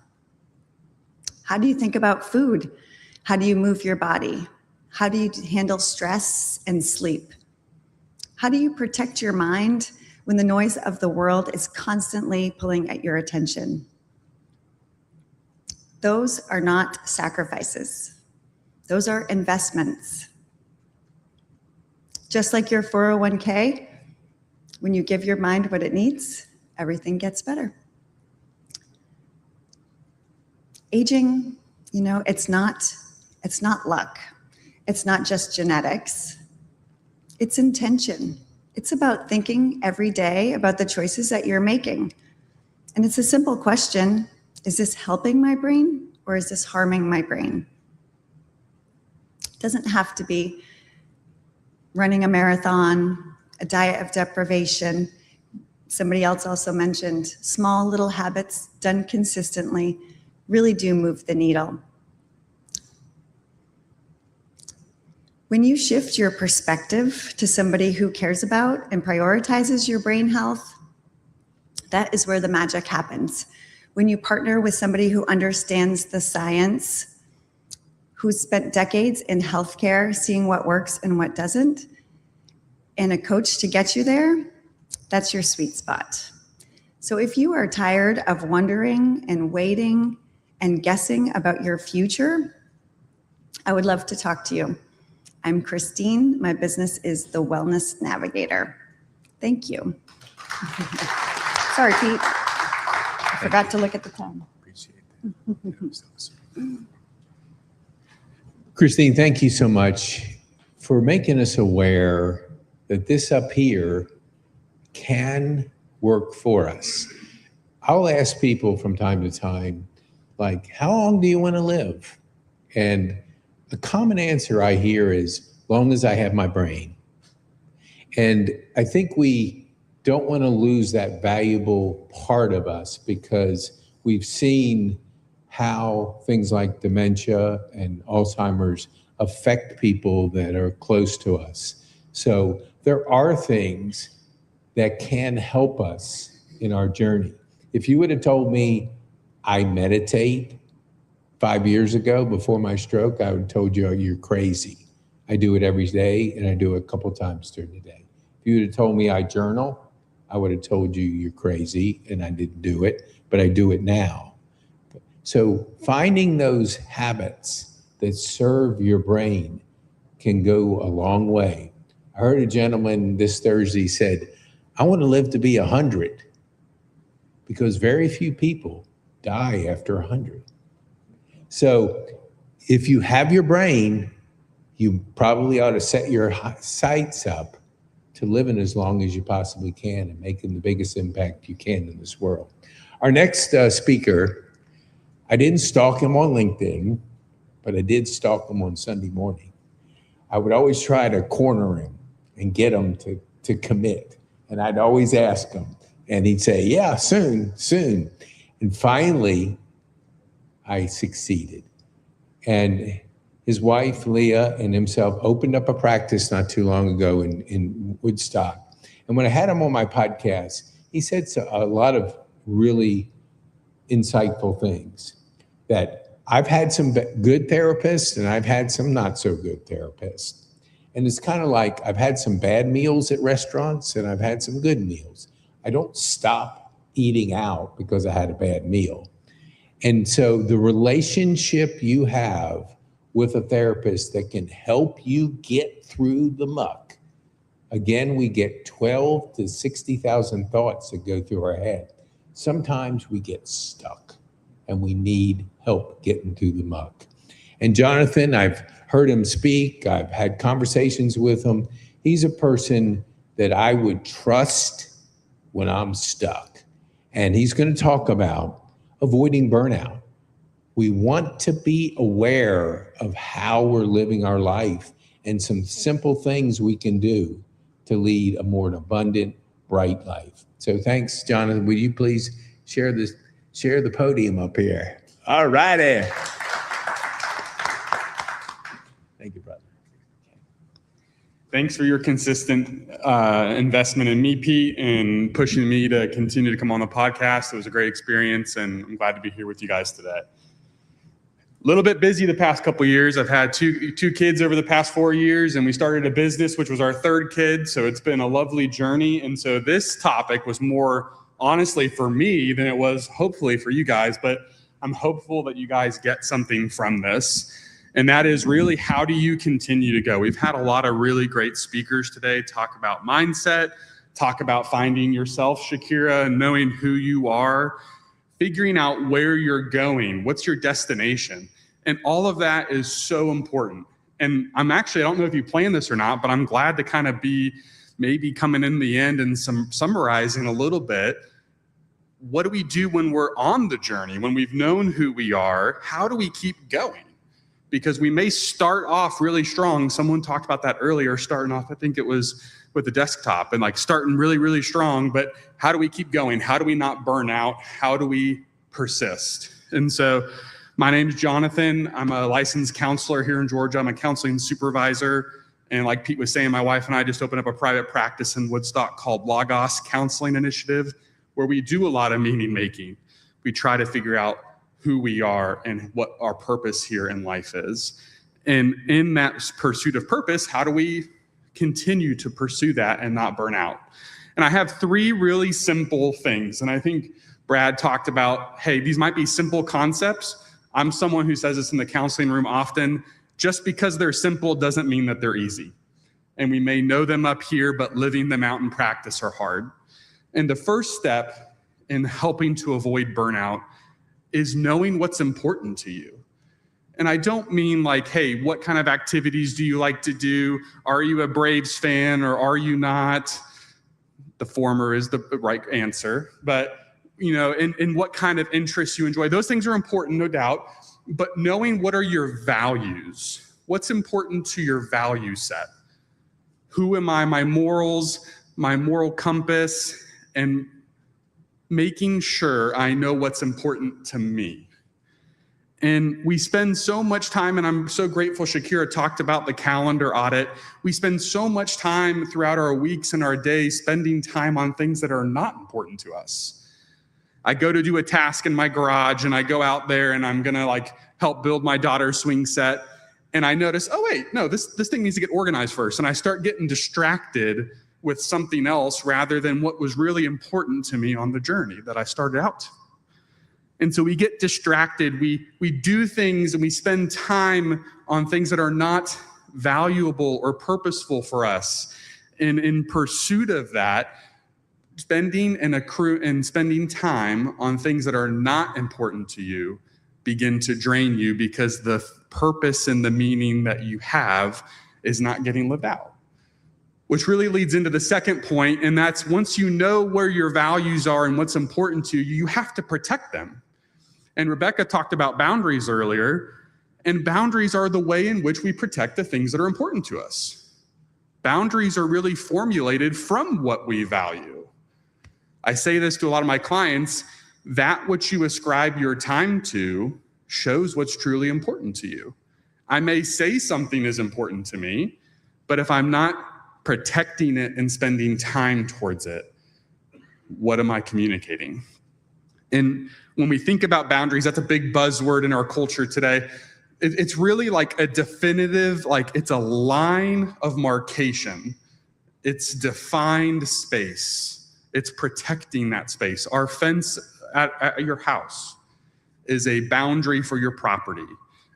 Speaker 11: How do you think about food? How do you move your body? How do you handle stress and sleep? How do you protect your mind when the noise of the world is constantly pulling at your attention. Those are not sacrifices. Those are investments. Just like your 401k, when you give your mind what it needs, everything gets better. Aging, it's not luck. It's not just genetics. It's intention. It's about thinking every day about the choices that you're making. And it's a simple question. Is this helping my brain or is this harming my brain? It doesn't have to be running a marathon, a diet of deprivation. Somebody else also mentioned small little habits done consistently really do move the needle. When you shift your perspective to somebody who cares about and prioritizes your brain health, that is where the magic happens. When you partner with somebody who understands the science, who's spent decades in healthcare seeing what works and what doesn't, and a coach to get you there, that's your sweet spot. So if you are tired of wondering and waiting and guessing about your future, I would love to talk to you. I'm Christine. My business is The Wellness Navigator. Thank you. Sorry, Pete. I forgot to look at the time.
Speaker 1: Appreciate that. Christine, thank you so much for making us aware that this up here can work for us. I'll ask people from time to time, like, how long do you want to live? And a common answer I hear is, long as I have my brain. And I think we don't want to lose that valuable part of us because we've seen how things like dementia and Alzheimer's affect people that are close to us. So there are things that can help us in our journey. If you would have told me I meditate 5 years ago before my stroke, I would have told you, oh, you're crazy. I do it every day and I do it a couple times during the day. If you would have told me I journal, I would have told you you're crazy and I didn't do it, but I do it now. So finding those habits that serve your brain can go a long way. I heard a gentleman this Thursday said, I want to live to be 100 because very few people die after 100. So if you have your brain, you probably ought to set your sights up to living as long as you possibly can and making the biggest impact you can in this world. Our next speaker, I didn't stalk him on LinkedIn, but I did stalk him on Sunday morning. I would always try to corner him and get him to commit. And I'd always ask him, and he'd say, yeah, soon. And finally, I succeeded. And his wife, Leah, and himself opened up a practice not too long ago in Woodstock. And when I had him on my podcast, he said a lot of really insightful things that I've had some good therapists and I've had some not so good therapists. And it's kind of like I've had some bad meals at restaurants and I've had some good meals. I don't stop eating out because I had a bad meal. And so the relationship you have with a therapist that can help you get through the muck. Again, we get 12 to 60,000 thoughts that go through our head. Sometimes we get stuck and we need help getting through the muck. And Jonathan, I've heard him speak. I've had conversations with him. He's a person that I would trust when I'm stuck. And he's going to talk about avoiding burnout. We want to be aware of how we're living our life and some simple things we can do to lead a more abundant, bright life. So thanks, Jonathan. Would you please share the podium up here? All righty. Thank you, brother.
Speaker 12: Thanks for your consistent investment in me, Pete, and pushing me to continue to come on the podcast. It was a great experience, and I'm glad to be here with you guys today. little bit busy the past couple of years. I've had two kids over the past 4 years, and we started a business, which was our third kid. So it's been a lovely journey. And so this topic was more honestly for me than it was hopefully for you guys, but I'm hopeful that you guys get something from this. And that is really, how do you continue to go? We've had a lot of really great speakers today talk about mindset, talk about finding yourself, Shakira, and knowing who you are, figuring out where you're going, what's your destination. And all of that is so important. And I don't know if you planned this or not, but I'm glad to kind of be maybe coming in the end and summarizing a little bit. What do we do when we're on the journey, when we've known who we are? How do we keep going? Because we may start off really strong. Someone talked about that earlier, starting off, I think it was with the desktop, and like starting really, really strong. But how do we keep going? How do we not burn out? How do we persist? And so my name's Jonathan. I'm a licensed counselor here in Georgia. I'm a counseling supervisor. And like Pete was saying, my wife and I just opened up a private practice in Woodstock called Logos Counseling Initiative, where we do a lot of meaning making. We try to figure out who we are and what our purpose here in life is. And in that pursuit of purpose, how do we continue to pursue that and not burn out? And I have 3 really simple things. And I think Brad talked about, hey, these might be simple concepts. I'm someone who says this in the counseling room often. Just because they're simple doesn't mean that they're easy. And we may know them up here, but living them out in practice are hard. And the first step in helping to avoid burnout is knowing what's important to you. And I don't mean like, hey, what kind of activities do you like to do? Are you a Braves fan or are you not? The former is the right answer. But, in what kind of interests you enjoy. Those things are important, no doubt. But knowing what are your values, what's important to your value set. Who am I, my morals, my moral compass, and making sure I know what's important to me. And we spend so much time, and I'm so grateful Shakira talked about the calendar audit. We spend so much time throughout our weeks and our days spending time on things that are not important to us. I go to do a task in my garage, and I go out there and I'm gonna help build my daughter's swing set. And I notice, oh wait, no, this thing needs to get organized first. And I start getting distracted with something else rather than what was really important to me on the journey that I started out. And so we get distracted, we do things and we spend time on things that are not valuable or purposeful for us. And in pursuit of that, spending time on things that are not important to you begin to drain you because the purpose and the meaning that you have is not getting lived out. Which really leads into the second point, and that's once you know where your values are and what's important to you, you have to protect them. And Rebecca talked about boundaries earlier, and boundaries are the way in which we protect the things that are important to us. Boundaries are really formulated from what we value. I say this to a lot of my clients, that which you ascribe your time to shows what's truly important to you. I may say something is important to me, but if I'm not protecting it and spending time towards it, what am I communicating? And when we think about boundaries, that's a big buzzword in our culture today. It's really like a definitive, it's a line of markation. It's defined space. It's protecting that space. Our fence at your house is a boundary for your property.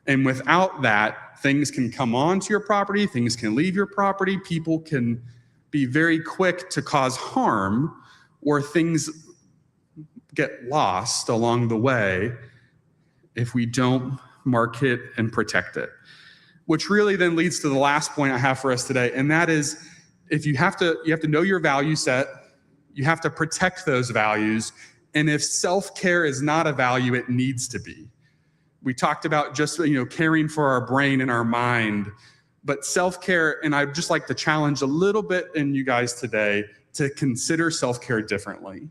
Speaker 12: And without that, things can come onto your property, things can leave your property, people can be very quick to cause harm, or things get lost along the way if we don't mark it and protect it. Which really then leads to the last point I have for us today, and that is you have to know your value set, you have to protect those values, and if self-care is not a value, it needs to be. We talked about just caring for our brain and our mind, but self-care, and I'd just like to challenge a little bit in you guys today to consider self-care differently.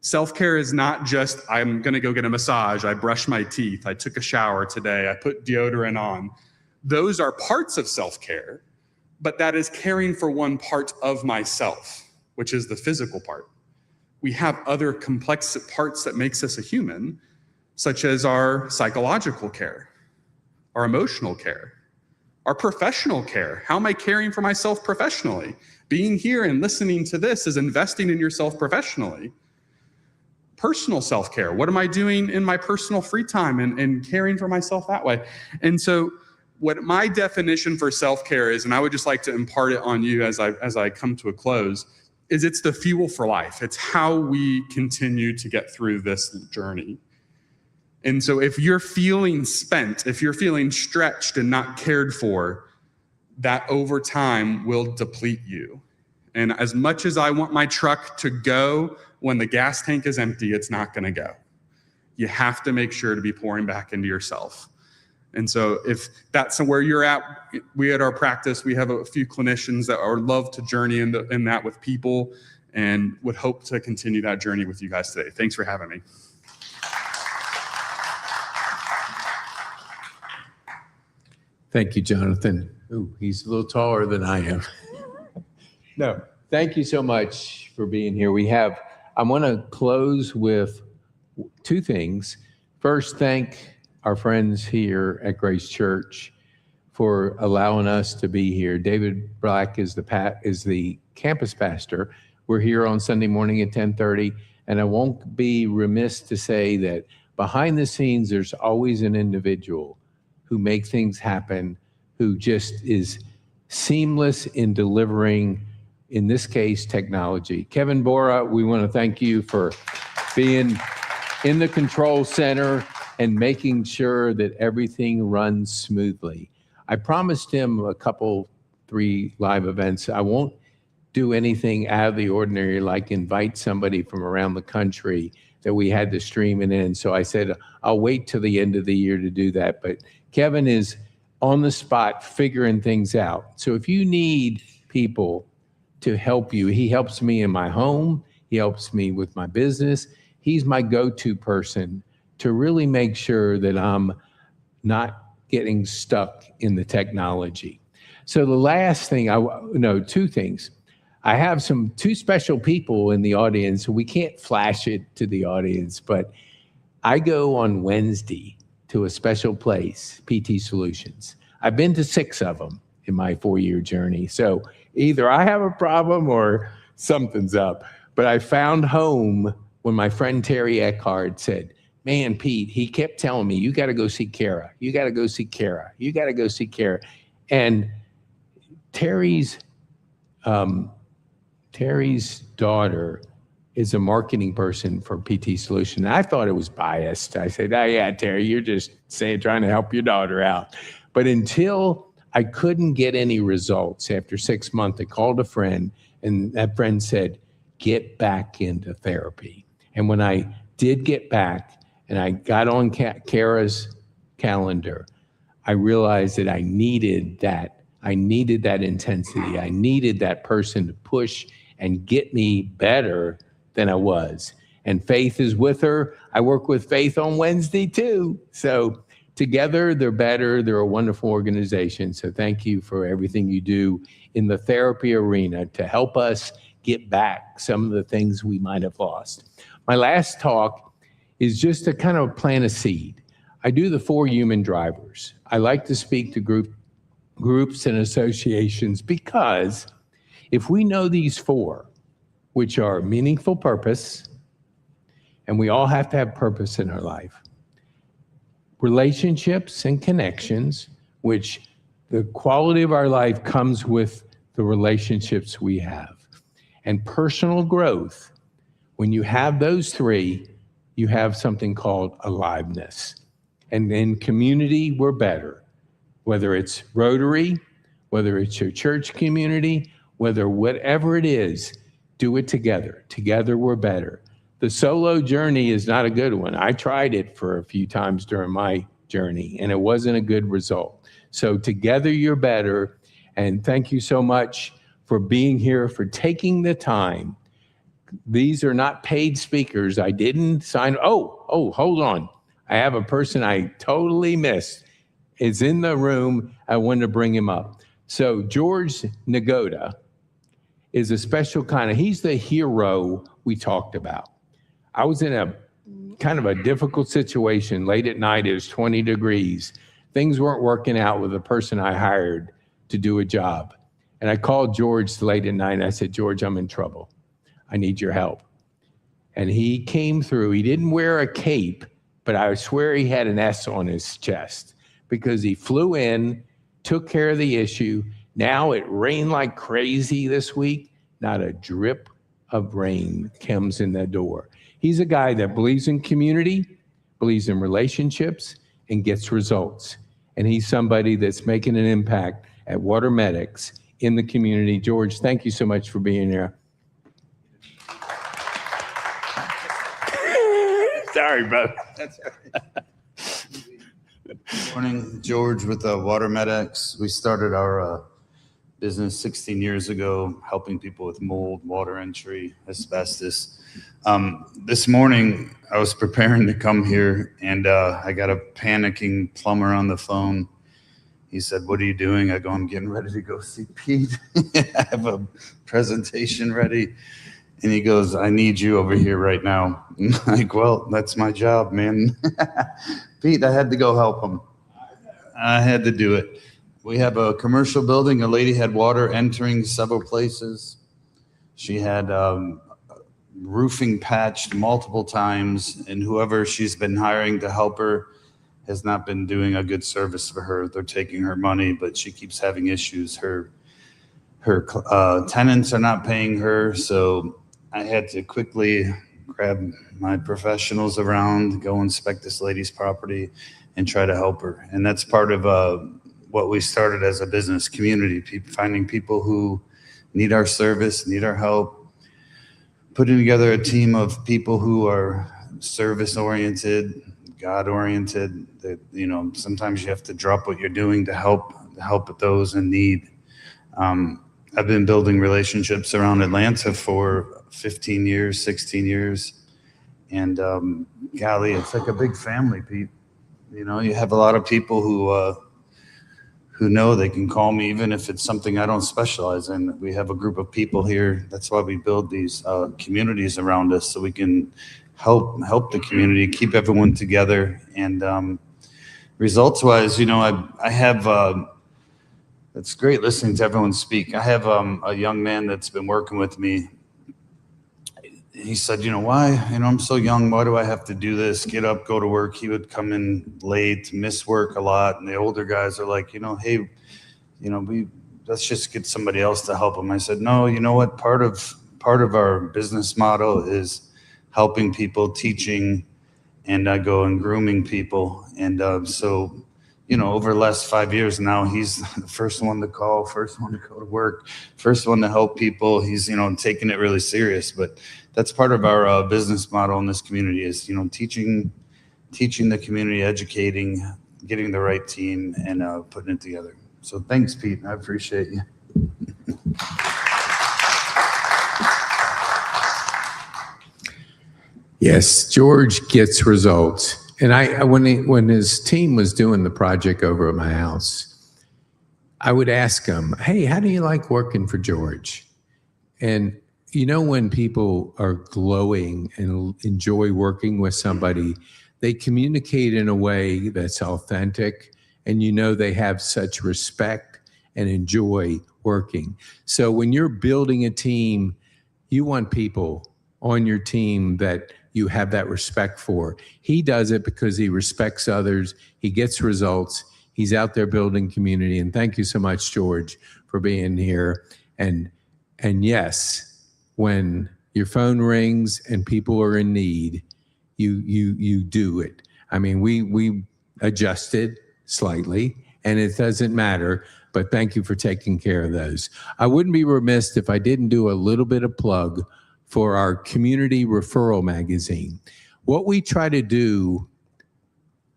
Speaker 12: Self-care is not just, I'm gonna go get a massage, I brushed my teeth, I took a shower today, I put deodorant on. Those are parts of self-care, but that is caring for one part of myself, which is the physical part. We have other complex parts that makes us a human, such as our psychological care. our emotional care, our professional care. How am I caring for myself professionally? Being here and listening to this is investing in yourself professionally. Personal self-care. What am I doing in my personal free time and caring for myself that way? And so what my definition for self-care is, and I would just like to impart it on you as I come to a close, is it's the fuel for life. It's how we continue to get through this journey. And so if you're feeling spent, if you're feeling stretched and not cared for, that over time will deplete you. And as much as I want my truck to go when the gas tank is empty, it's not going to go. You have to make sure to be pouring back into yourself. And so if that's where you're at, we at our practice, we have a few clinicians that are love to journey in that with people and would hope to continue that journey with you guys today. Thanks for having me.
Speaker 1: Thank you, Jonathan. Ooh, he's a little taller than I am. No, thank you so much for being here. I want to close with two things. First, thank our friends here at Grace Church for allowing us to be here. David Black is the campus pastor. We're here on Sunday morning at 10:30, and I won't be remiss to say that behind the scenes, there's always an individual who makes things happen, who just is seamless in delivering, in this case, technology. Kevin Bora, we want to thank you for being in the control center and making sure that everything runs smoothly. I promised him 3 live events. I won't do anything out of the ordinary, like invite somebody from around the country that we had to stream it in. So I said, I'll wait till the end of the year to do that. But Kevin is on the spot figuring things out. So if you need people to help you, he helps me in my home. He helps me with my business. He's my go-to person to really make sure that I'm not getting stuck in the technology. So the last thing, two things. I have two special people in the audience. We can't flash it to the audience, but I go on Wednesday to a special place, PT Solutions. I've been to 6 of them in my 4-year journey. So either I have a problem or something's up. But I found home when my friend Terry Eckhart said, man, Pete, he kept telling me, you got to go see Kara. You got to go see Kara. You got to go see Kara. And Terry's daughter is a marketing person for PT Solution. I thought it was biased. I said, oh yeah, Terry, you're just trying to help your daughter out. But until I couldn't get any results after 6 months, I called a friend, and that friend said, get back into therapy. And when I did get back and I got on Kara's calendar, I realized that I needed that. I needed that intensity. I needed that person to push and get me better than I was. And Faith is with her. I work with Faith on Wednesday too. So together, they're better. They're a wonderful organization. So thank you for everything you do in the therapy arena to help us get back some of the things we might have lost. My last talk is just to kind of plant a seed. I do the 4 human drivers. I like to speak to groups and associations because if we know these 4, which are meaningful purpose, and we all have to have purpose in our life, relationships and connections, which the quality of our life comes with the relationships we have, and personal growth. When you have those 3, you have something called aliveness. And in community, we're better. Whether it's Rotary, whether it's your church community, whatever it is, do it together. Together, we're better. The solo journey is not a good one. I tried it for a few times during my journey, and it wasn't a good result. So together, you're better. And thank you so much for being here, for taking the time. These are not paid speakers. I didn't sign. Oh, hold on. I have a person I totally missed. Is in the room. I wanted to bring him up. So George Nagoda is a special he's the hero we talked about. I was in a kind of a difficult situation late at night. It was 20 degrees. Things weren't working out with the person I hired to do a job. And I called George late at night and I said, George, I'm in trouble. I need your help. And he came through. He didn't wear a cape, but I swear he had an S on his chest because he flew in, took care of the issue. Now it rained like crazy this week. Not a drip of rain comes in the door. He's a guy that believes in community, believes in relationships, and gets results. And he's somebody that's making an impact at Water Medics in the community. George, thank you so much for being here. Sorry, bro. That's all right.
Speaker 13: Morning, George with Water Medics. We started our business 16 years ago, helping people with mold, water entry, asbestos. This morning, I was preparing to come here, and I got a panicking plumber on the phone. He said, "What are you doing?" I go, "I'm getting ready to go see Pete. I have a presentation ready." And he goes, "I need you over here right now." I'm like, "Well, that's my job, man." Pete, I had to go help him. I had to do it. We have a commercial building. A lady had water entering several places. She had roofing patched multiple times, and whoever she's been hiring to help her has not been doing a good service for her. They're taking her money, but she keeps having issues. Her tenants are not paying her, so I had to quickly grab my professionals around, go inspect this lady's property, and try to help her. And that's part of what we started as a business community, finding people who need our service, need our help, putting together a team of people who are service-oriented, God-oriented. That, you know, sometimes you have to drop what you're doing to help those in need. I've been building relationships around Atlanta for 15 years, 16 years. And golly, it's like a big family, Pete. You know, you have a lot of people who know they can call me, even if it's something I don't specialize in. We have a group of people here. That's why we build these communities around us, so we can help the community, keep everyone together. And results-wise, you know, I have, it's great listening to everyone speak. I have a young man that's been working with me. He said, "You know, why? You know, I'm so young. Why do I have to do this? Get up, go to work." He would come in late, miss work a lot. And the older guys are like, "You know, hey, you know, let's just get somebody else to help him." I said, "No, you know what? Part of our business model is helping people, teaching, and go and grooming people." And so, you know, over the last 5 years now, he's the first one to call, first one to go to work, first one to help people. He's, you know, taking it really serious. But that's part of our business model in this community is, you know, teaching the community, educating, getting the right team, and putting it together. So thanks, Pete. I appreciate you.
Speaker 1: Yes, George gets results. And when his team was doing the project over at my house, I would ask him, "Hey, how do you like working for George?" And you know, when people are glowing and enjoy working with somebody, they communicate in a way that's authentic, and you know they have such respect and enjoy working. So when you're building a team, you want people on your team that you have that respect for. He does it because he respects others. He gets results. He's out there building community. And thank you so much, George, for being here. And yes, when your phone rings and people are in need, you do it. I mean, we adjusted slightly, and it doesn't matter, but thank you for taking care of those. I wouldn't be remiss if I didn't do a little bit of plug for our community referral magazine. What we try to do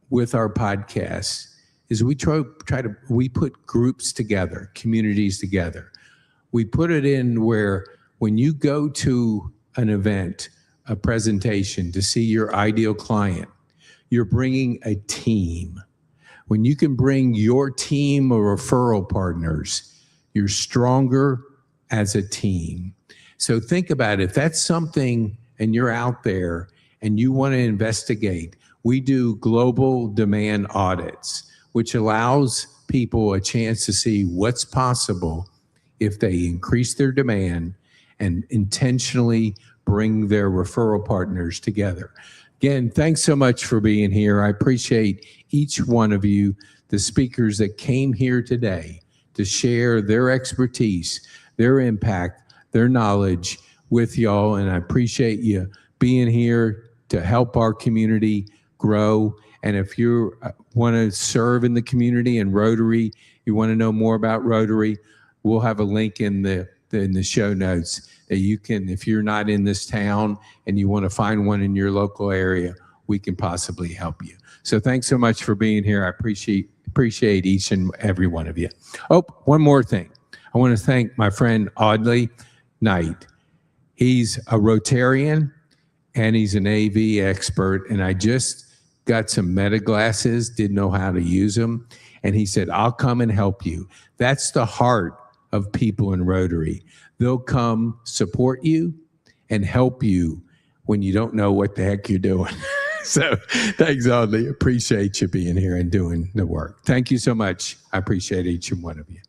Speaker 1: with our podcasts is we put groups together, communities together. We put it in where when you go to an event, a presentation to see your ideal client, you're bringing a team. When you can bring your team of referral partners, you're stronger as a team. So think about it. If that's something and you're out there and you want to investigate, we do global demand audits. which allows people a chance to see what's possible if they increase their demand and intentionally bring their referral partners together. Again, thanks so much for being here. I appreciate each one of you, the speakers that came here today to share their expertise, their impact, their knowledge with y'all. And I appreciate you being here to help our community grow. And if you want to serve in the community and Rotary, you want to know more about Rotary, we'll have a link in the show notes that you can, if you're not in this town and you want to find one in your local area, we can possibly help you. So thanks so much for being here. I appreciate each and every one of you. Oh, one more thing. I want to thank my friend Audley Knight. He's a Rotarian and he's an AV expert. And I just got some meta glasses, didn't know how to use them. And he said, I'll come and help you. That's the heart of people in Rotary. They'll come support you and help you when you don't know what the heck you're doing. So thanks, Audley. Appreciate you being here and doing the work. Thank you so much. I appreciate each and one of you.